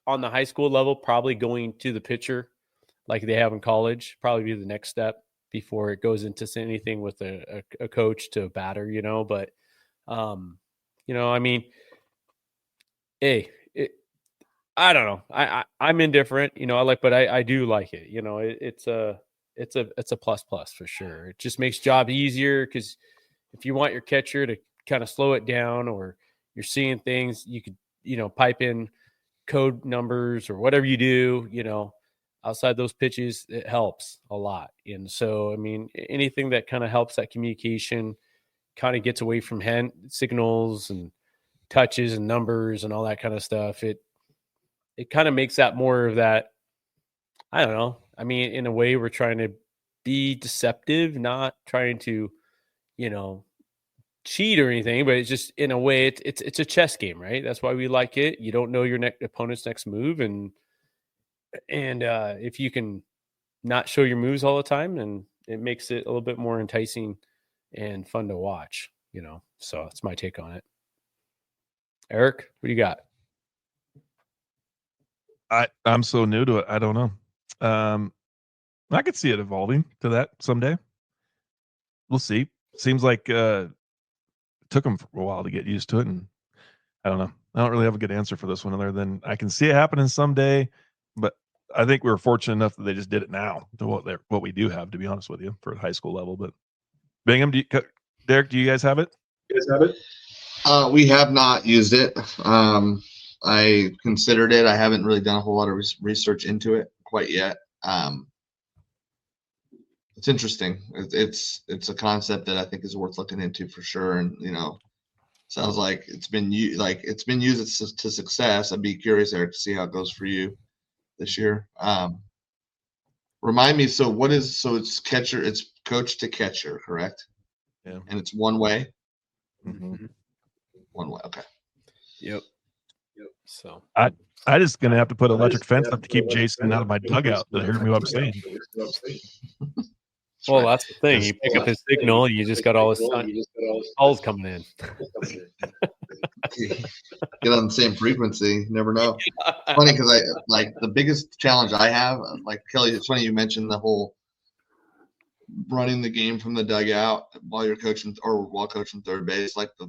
on the high school level, probably going to the pitcher like they have in college, probably be the next step before it goes into anything with a coach to a batter, but, hey, I don't know. I'm indifferent, but I do like it. It's a plus for sure. It just makes job easier because if you want your catcher to kind of slow it down or you're seeing things, you could, pipe in code numbers or whatever you do, outside those pitches, it helps a lot. And so, anything that kind of helps that communication kind of gets away from hand signals and touches and numbers and all that kind of stuff. It kind of makes that more of that. I don't know. In a way, we're trying to be deceptive, not trying to, cheat or anything, but it's just in a way, it's a chess game, right? That's why we like it. You don't know your opponent's next move, and if you can not show your moves all the time, then it makes it a little bit more enticing and fun to watch. So that's my take on it. Eric, what do you got? I'm so new to it. I don't know. I could see it evolving to that someday. We'll see. Seems like it took them for a while to get used to it, and I don't know. I don't really have a good answer for this one other than I can see it happening someday, but I think we were fortunate enough that they just did it now to what we do have, to be honest with you, for high school level. But Bingham, Derek, do you guys have it? We have not used it. I considered it. I haven't really done a whole lot of research into it quite yet. It's interesting. It's a concept that I think is worth looking into for sure. And sounds like it's been used to success. I'd be curious, Eric, to see how it goes for you this year. Remind me. So it's catcher. It's coach to catcher, correct? Yeah. And it's one way. Mm-hmm. One way. Okay. Yep. So I just gonna have to put electric fence up to keep Jason out of my dugout to hear me what I'm saying. Well, that's the thing. You pick up his signal, you just got all his calls coming in. Get on the same frequency. You never know. It's funny because I like the biggest challenge I have, like Kelly, it's funny you mentioned the whole running the game from the dugout while you're coaching or while coaching third base. Like the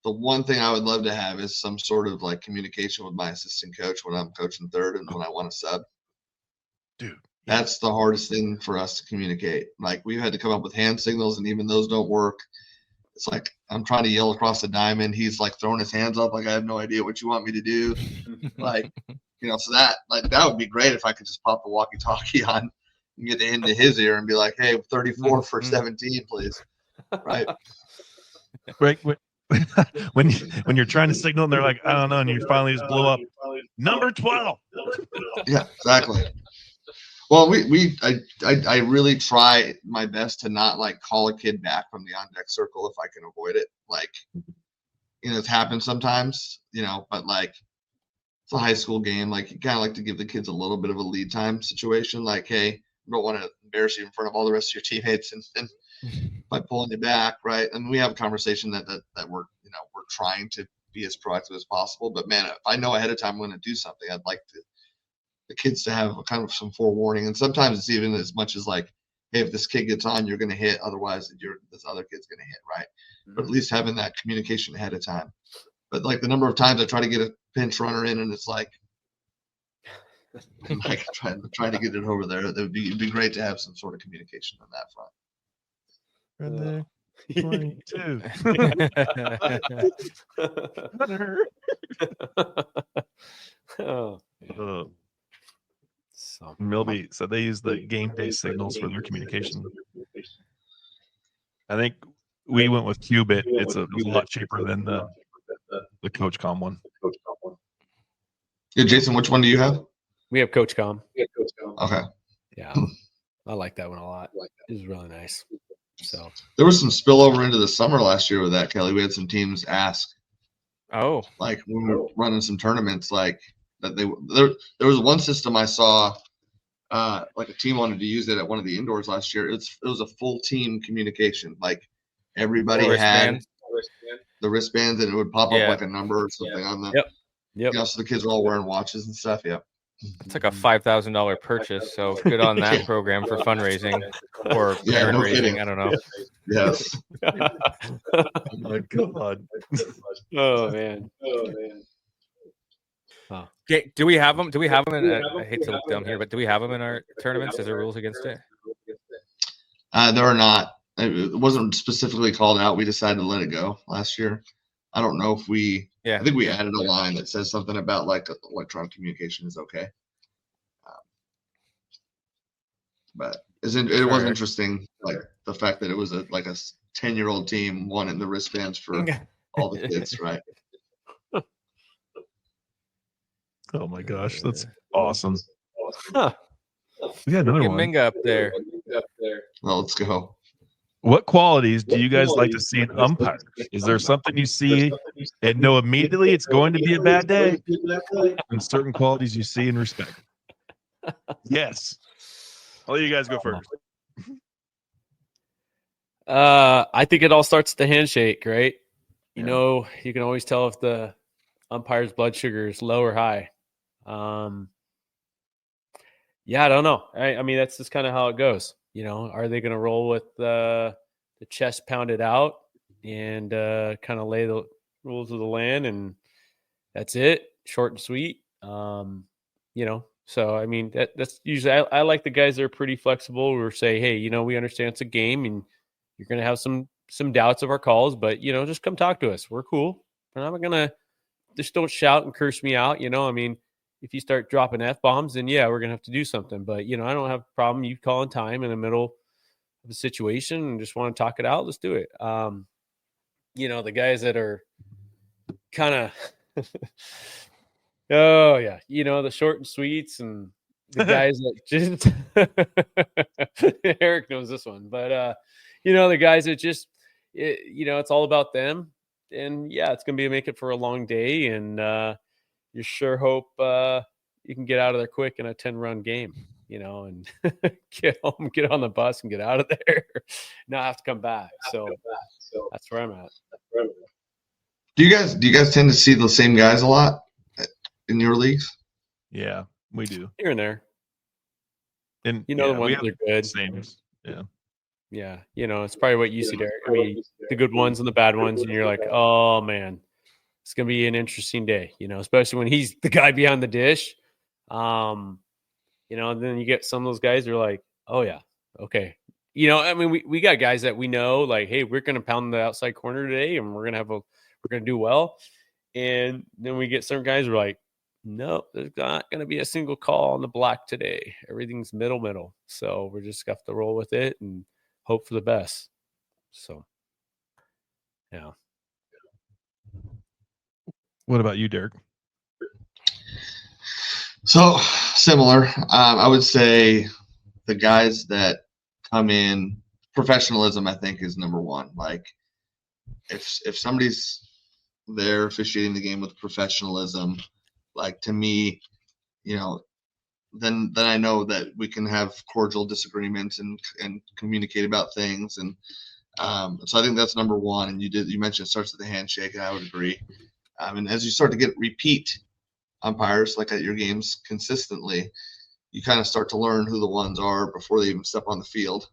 one thing I would love to have is some sort of like communication with my assistant coach when I'm coaching third and when I want to sub. Dude, that's the hardest thing for us to communicate. Like we've had to come up with hand signals, and even those don't work. It's like I'm trying to yell across the diamond. He's like throwing his hands up like I have no idea what you want me to do. Like, so that would be great if I could just pop the walkie-talkie on and get into his ear and be like, "Hey, 34 for 17, please." Right. Right. When you're trying to signal and they're like, I don't know, and you finally just blow up number 12. Yeah, exactly. Well, I really try my best to not like call a kid back from the on deck circle if I can avoid it. Like, it's happened sometimes, but like it's a high school game. Like you kind of like to give the kids a little bit of a lead time situation. Like, hey, I don't want to embarrass you in front of all the rest of your teammates and by pulling you back, right? And we have a conversation that we're we're trying to be as proactive as possible. But man, if I know ahead of time I'm going to do something, I'd like the kids to have kind of some forewarning. And sometimes it's even as much as like, hey, if this kid gets on, you're going to hit. Otherwise, this other kid's going to hit, right? But at least having that communication ahead of time. But like the number of times I try to get a pinch runner in, and it's like trying to get it over there. It'd be great to have some sort of communication on that front. Right there. 22. Milby said they use the game day signals for their communication. I think we went with Qubit. It's a lot cheaper than the CoachCom one. Yeah, Jason, which one do you have? We have CoachCom. Okay. Yeah, I like that one a lot. It was really nice. So there was some spillover into the summer last year with that, Kelly. We had some teams ask. Oh, like when we were running some tournaments, like that there was one system I saw, like a team wanted to use it at one of the indoors last year. It was a full team communication. Like everybody had the wristbands, and it would pop up like a number or something on the. Yep. You know, so the kids were all wearing watches and stuff. Yep. It's like a $5,000 purchase. So good on that program for fundraising or parent raising. I don't know. Yes. Oh my God. Oh man. Huh. Okay, do we have them? In, I hate to look down here, but do we have them in our tournaments? Is there rules against it? There are not. It wasn't specifically called out. We decided to let it go last year. I don't know if we. Yeah. I think we added a line that says something about like electronic communication is okay. But it was interesting, like the fact that it was a 10-year-old team wanting the wristbands for all the kids, right? Oh my gosh, that's awesome. Huh. We got another Get one. Minga up there. Well, let's go. What qualities do you guys like to see in umpires? Is there something you see and know immediately it's going to be a bad day? And certain qualities you see and respect? Yes. I'll let you guys go first. I think it all starts at the handshake, right? You know, you can always tell if the umpire's blood sugar is low or high. Yeah, I don't know. I mean, that's just kind of how it goes. You know, are they going to roll with the chest pounded out and kind of lay the rules of the land, and that's it, short and sweet. You know, so I mean, that's usually I like the guys that are pretty flexible. Or say, hey, you know, we understand it's a game, and you're going to have some doubts of our calls, but you know, just come talk to us. We're cool. We're not going to just don't shout and curse me out. You know, I mean, if you start dropping F-bombs, then yeah, we're going to have to do something. But, you know, I don't have a problem you calling time in the middle of a situation and just want to talk it out. Let's do it. You know, the guys that are kind of, oh yeah, you know, the short and sweets and the guys that just, Eric knows this one, but, you know, the guys that just, you know, it's all about them. And yeah, it's going to make it for a long day. And, you sure hope you can get out of there quick in a 10-run game, you know, and get home, get on the bus and get out of there, not have to come back. So that's where I'm at. Do you guys tend to see the same guys a lot in your leagues? Yeah, we do. Here and there. And you know, the ones that are good. Same. Yeah. Yeah. You know, it's probably what you see, Derek. I mean, the good ones and the bad ones. And you're like, oh man, it's going to be an interesting day, you know, especially when he's the guy behind the dish. You know, and then you get some of those guys that are like, oh, yeah, okay. You know, I mean, we got guys that we know, like, hey, we're going to pound the outside corner today and we're going to do well. And then we get some guys who are like, no, there's not going to be a single call on the block today. Everything's middle. So we're just going to have to roll with it and hope for the best. So, yeah. What about you, Derek? So similar. I would say the guys that come in, professionalism, I think, is number one. Like if somebody's there officiating the game with professionalism, like to me, you know, then I know that we can have cordial disagreements and communicate about things. And so I think that's number one. And you mentioned it starts with the handshake, and I would agree. And as you start to get repeat umpires like at your games consistently, you kind of start to learn who the ones are before they even step on the field,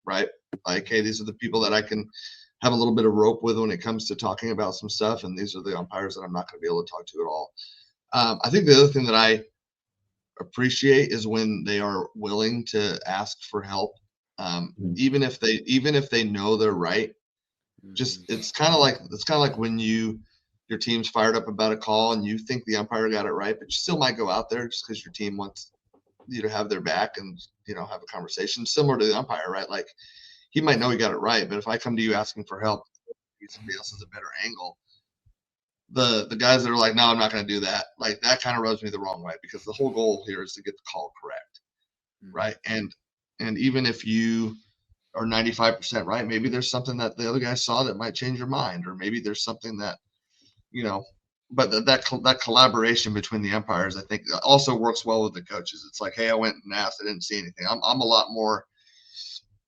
right? Like, hey, these are the people that I can have a little bit of rope with when it comes to talking about some stuff, and these are the umpires that I'm not going to be able to talk to at all. I think the other thing that I appreciate is when they are willing to ask for help, even if they know they're right. Just it's kind of like when your team's fired up about a call and you think the umpire got it right, but you still might go out there just because your team wants you to have their back and have a conversation similar to the umpire, right? Like he might know he got it right, but if I come to you asking for help, somebody else has a better angle. The guys that are like, no, I'm not going to do that. Like that kind of rubs me the wrong way because the whole goal here is to get the call correct, right? And even if you are 95% right, maybe there's something that the other guy saw that might change your mind, or maybe there's something that but that collaboration between the umpires, I think, also works well with the coaches. It's like, hey, I went and asked, I didn't see anything. I'm a lot more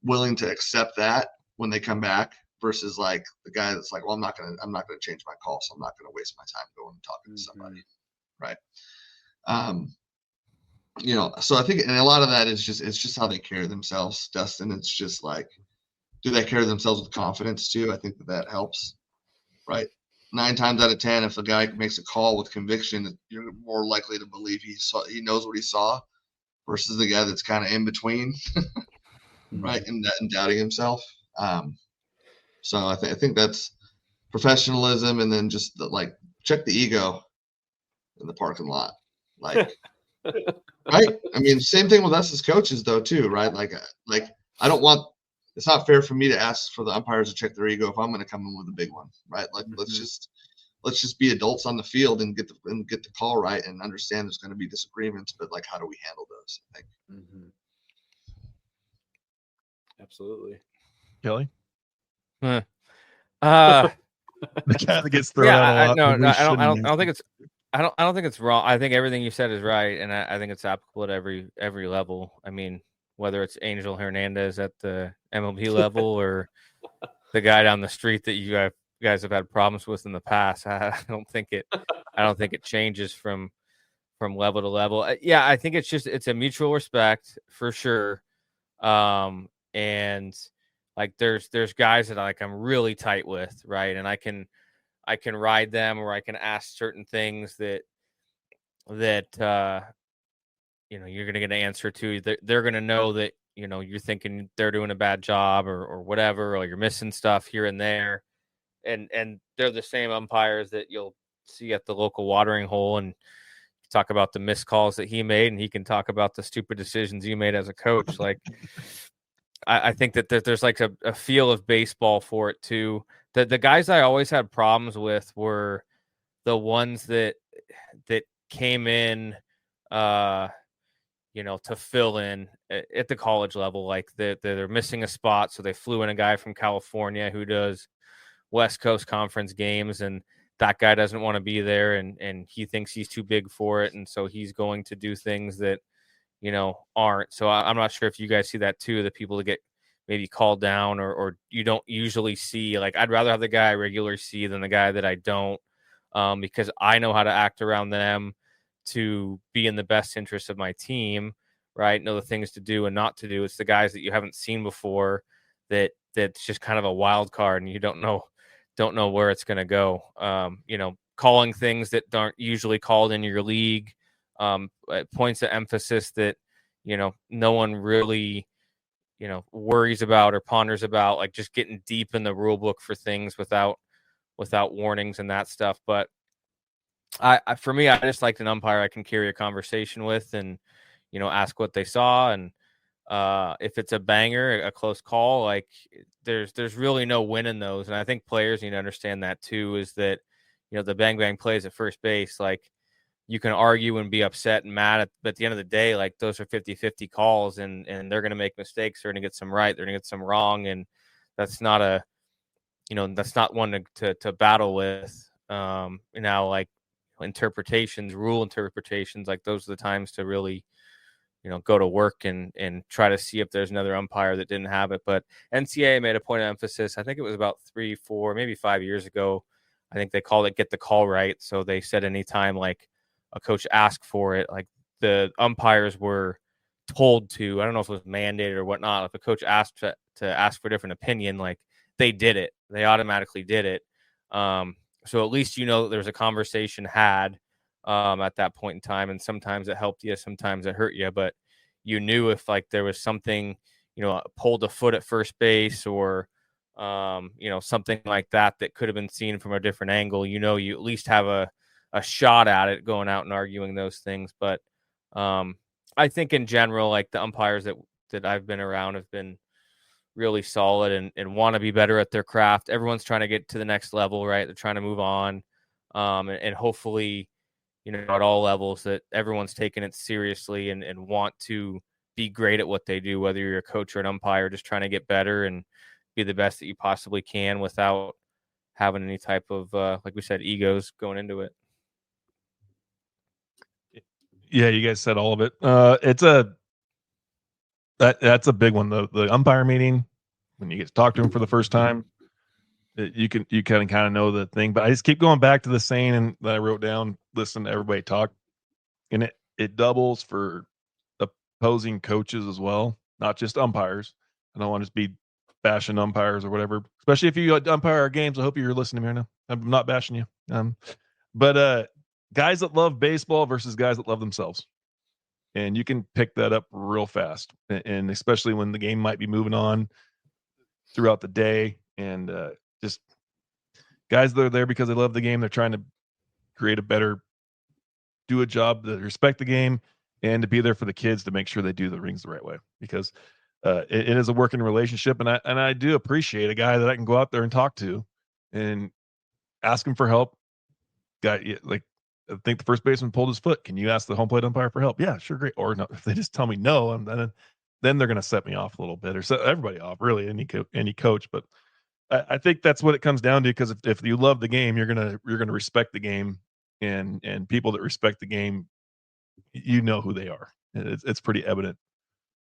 willing to accept that when they come back versus like the guy that's like, well, I'm not gonna change my call, so I'm not gonna waste my time going and talking to somebody, right? So I think, and a lot of that is just how they carry themselves, Dustin. It's just like, do they carry themselves with confidence too? I think that helps, right? 9 times out of 10, if a guy makes a call with conviction, you're more likely to believe he knows what he saw versus the guy that's kind of in between, right? And doubting himself. So I think that's professionalism, and then just check the ego in the parking lot, like, right? I mean, same thing with us as coaches though too, right? Like I don't want. It's not fair for me to ask for the umpires to check their ego if I'm going to come in with a big one, right? Like let's just be adults on the field and get the call right and understand there's going to be disagreements, but like how do we handle those? I think. Absolutely. Kelly? The guy that gets thrown out a lot. I don't think it's wrong. I think everything you said is right, and I think it's applicable at every level. I mean, whether it's Angel Hernandez at the MLB level or the guy down the street that you guys have had problems with in the past, I don't think it changes from level to level. Yeah, I think it's a mutual respect for sure. And like there's guys that I'm really tight with, right? And I can ride them, or I can ask certain things that you're going to get an answer to. They're going to know that, you're thinking they're doing a bad job or whatever, or you're missing stuff here and there. And they're the same umpires that you'll see at the local watering hole, and talk about the missed calls that he made, and he can talk about the stupid decisions you made as a coach. Like, I think that there's like a feel of baseball for it too. The guys I always had problems with were the ones that came in, to fill in at the college level. Like they're missing a spot, so they flew in a guy from California who does West Coast Conference games, and that guy doesn't want to be there, and he thinks he's too big for it, and so he's going to do things that aren't. So I'm not sure if you guys see that too, the people that get maybe called down or you don't usually see. Like, I'd rather have the guy I regularly see than the guy that I don't, because I know how to act around them to be in the best interest of my team, right? Know the things to do and not to do. It's the guys that you haven't seen before that's just kind of a wild card, and you don't know where it's going to go. Calling things that aren't usually called in your league, points of emphasis that no one really worries about or ponders about, like just getting deep in the rule book for things without warnings and that stuff. But for me, I just liked an umpire I can carry a conversation with and ask what they saw, and if it's a banger, a close call, like there's really no win in those. And I think players need to understand that too, is that the bang bang plays at first base, like you can argue and be upset and mad but at the end of the day, like those are 50-50 calls, and they're going to make mistakes. They're going to get some right, they're going to get some wrong, and that's not one to battle with. Like rule interpretations, like those are the times to really go to work and try to see if there's another umpire that didn't have it. But NCAA made a point of emphasis, I think it was about 3, 4, maybe 5 years ago. I think they called it get the call right. So they said anytime like a coach asked for it, like the umpires were told to, I don't know if it was mandated or whatnot. If a coach asked to ask for a different opinion, like they did it. They automatically did it. So at least there was a conversation had at that point in time, and sometimes it helped you, sometimes it hurt you, but you knew if like there was something, pulled a foot at first base or something like that could have been seen from a different angle, you at least have a shot at it going out and arguing those things. But I think in general, like the umpires that I've been around have been really solid and want to be better at their craft. Everyone's trying to get to the next level, right? They're trying to move on. And hopefully, at all levels that everyone's taking it seriously and want to be great at what they do, whether you're a coach or an umpire, just trying to get better and be the best that you possibly can without having any type of, like we said, egos going into it. Yeah, you guys said all of it. That's a big one. The umpire meeting, when you get to talk to him for the first time, you kind of know the thing. But I just keep going back to the saying that I wrote down, listen to everybody talk. And it doubles for opposing coaches as well, not just umpires. I don't want to just be bashing umpires or whatever, especially if you umpire our games. I hope you're listening to me right now. I'm not bashing you. But guys that love baseball versus guys that love themselves. And you can pick that up real fast. And especially when the game might be moving on throughout the day. And just guys that are there because they love the game. They're trying to do a job that respect the game and to be there for the kids to make sure they do the rings the right way, because it is a working relationship. And I do appreciate a guy that I can go out there and talk to and ask him for help. Guy, like, I think the first baseman pulled his foot. Can you ask the home plate umpire for help? Yeah, sure. Great. Or no, if they just tell me no, then they're going to set me off a little bit, or set everybody off, really, any coach. But I think that's what it comes down to, because if you love the game, you're gonna respect the game, and people that respect the game, who they are. It's pretty evident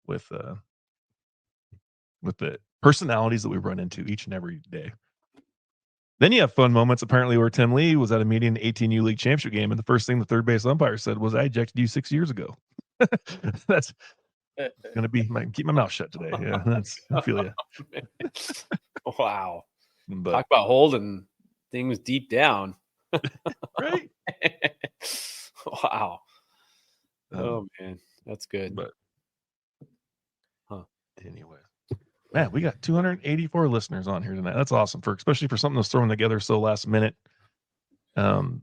with the personalities that we run into each and every day. Then you have fun moments, apparently, where Tim Lee was at a meeting, 18U League Championship game, and the first thing the third base umpire said was, "I ejected you 6 years ago." That's gonna be keep my mouth shut today. Yeah, I feel you. Wow. But, talk about holding things deep down. Right. Wow. Oh man, that's good. But anyway, man, we got 284 listeners on here tonight. That's awesome, especially for something that's thrown together so last minute. Go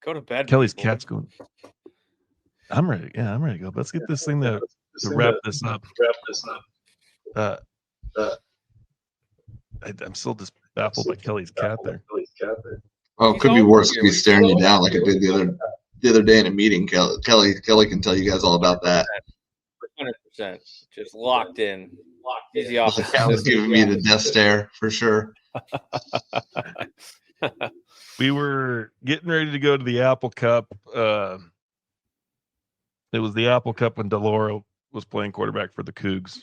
to bed. Kelly's cat's going. I'm ready. Yeah, I'm ready to go. Let's get this thing to wrap this up. I'm still just baffled by Kelly's cat there. Oh, it could be worse. Could be staring you down like it did the other day in a meeting. Kelly can tell you guys all about that. 100%, just locked in. Easy office. Cat was giving me the death stare for sure. We were getting ready to go to the Apple Cup. It was the Apple Cup when Delora was playing quarterback for the Cougs,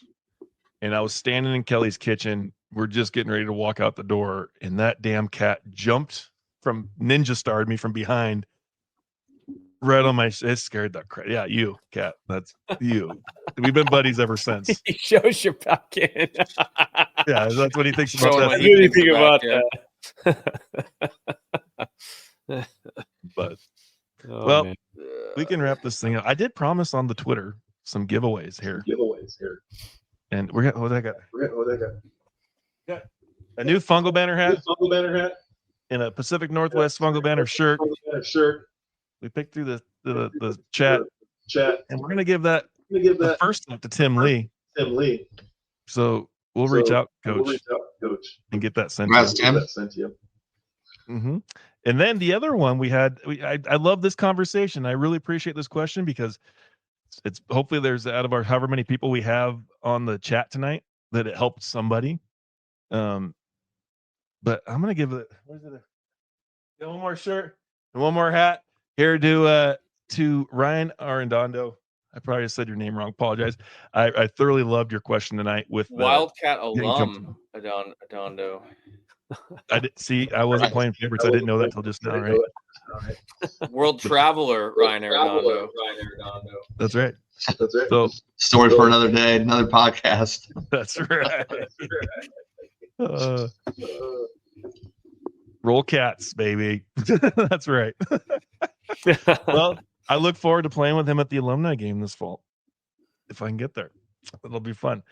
and I was standing in Kelly's kitchen. We're just getting ready to walk out the door, and that damn cat jumped from ninja starred me from behind, right on my. It scared the crap. Yeah, you, cat. That's you. We've been buddies ever since. He shows you back in. Yeah, that's what he thinks about that. What do you think about that? But well, we can wrap this thing up. I did promise on the Twitter some giveaways here. And we're gonna. What I got? Got a new Fungo Banter hat. And a Pacific Northwest Fungo Banter shirt. We picked through the chat, and we're gonna give that the first one to Tim Lee. So we'll reach out, Coach, and get that sent to you. Mm-hmm. And then the other one I love this conversation. I really appreciate this question, because it's hopefully there's out of our however many people we have on the chat tonight that it helped somebody. But I'm gonna give it. Where's it? Got one more shirt and one more hat here to Ryan Arredondo. I probably said your name wrong. Apologize. I thoroughly loved your question tonight with Wildcat alum Adondo. I did see. I wasn't playing favorites. I didn't know that till just now. Right. World traveler Ryan Arredondo. That's right. That's it. So Story for another day, another podcast. that's right. Roll Cats, baby. That's right. Well, I look forward to playing with him at the alumni game this fall, if I can get there. It'll be fun.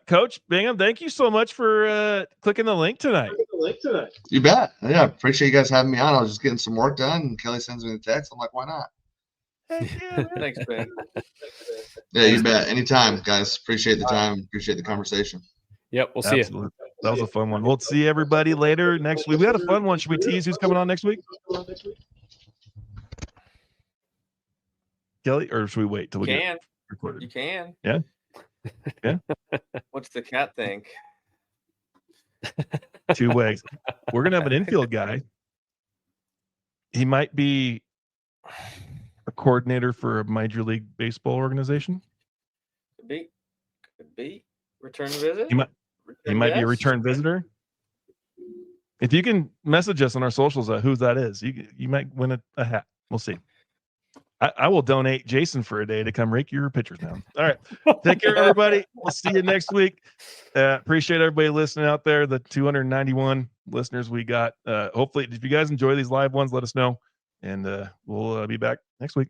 Coach Bingham, thank you so much for clicking the link tonight. You bet. Yeah, appreciate you guys having me on. I was just getting some work done, and Kelly sends me the text. I'm like, why not? Thanks, Ben. Yeah, you bet. Anytime, guys. Appreciate the time. Appreciate the conversation. Yep, we'll see Absolutely. That was a fun one. We'll see everybody later next week. We had a fun one. Should we tease who's coming on next week? Kelly, or should we wait till we get recorded? You can. Yeah. Yeah. What's the cat think? Two ways. We're gonna have an infield guy. He might be a coordinator for a Major League Baseball organization. Could be. Return visit. He might be a return visitor. If you can message us on our socials who that is, you might win a hat. We'll see. I will donate Jason for a day to come rake your pitchers down. All right. Take care, everybody. We'll see you next week. Appreciate everybody listening out there, the 291 listeners we got. Hopefully, if you guys enjoy these live ones, let us know. And we'll be back next week.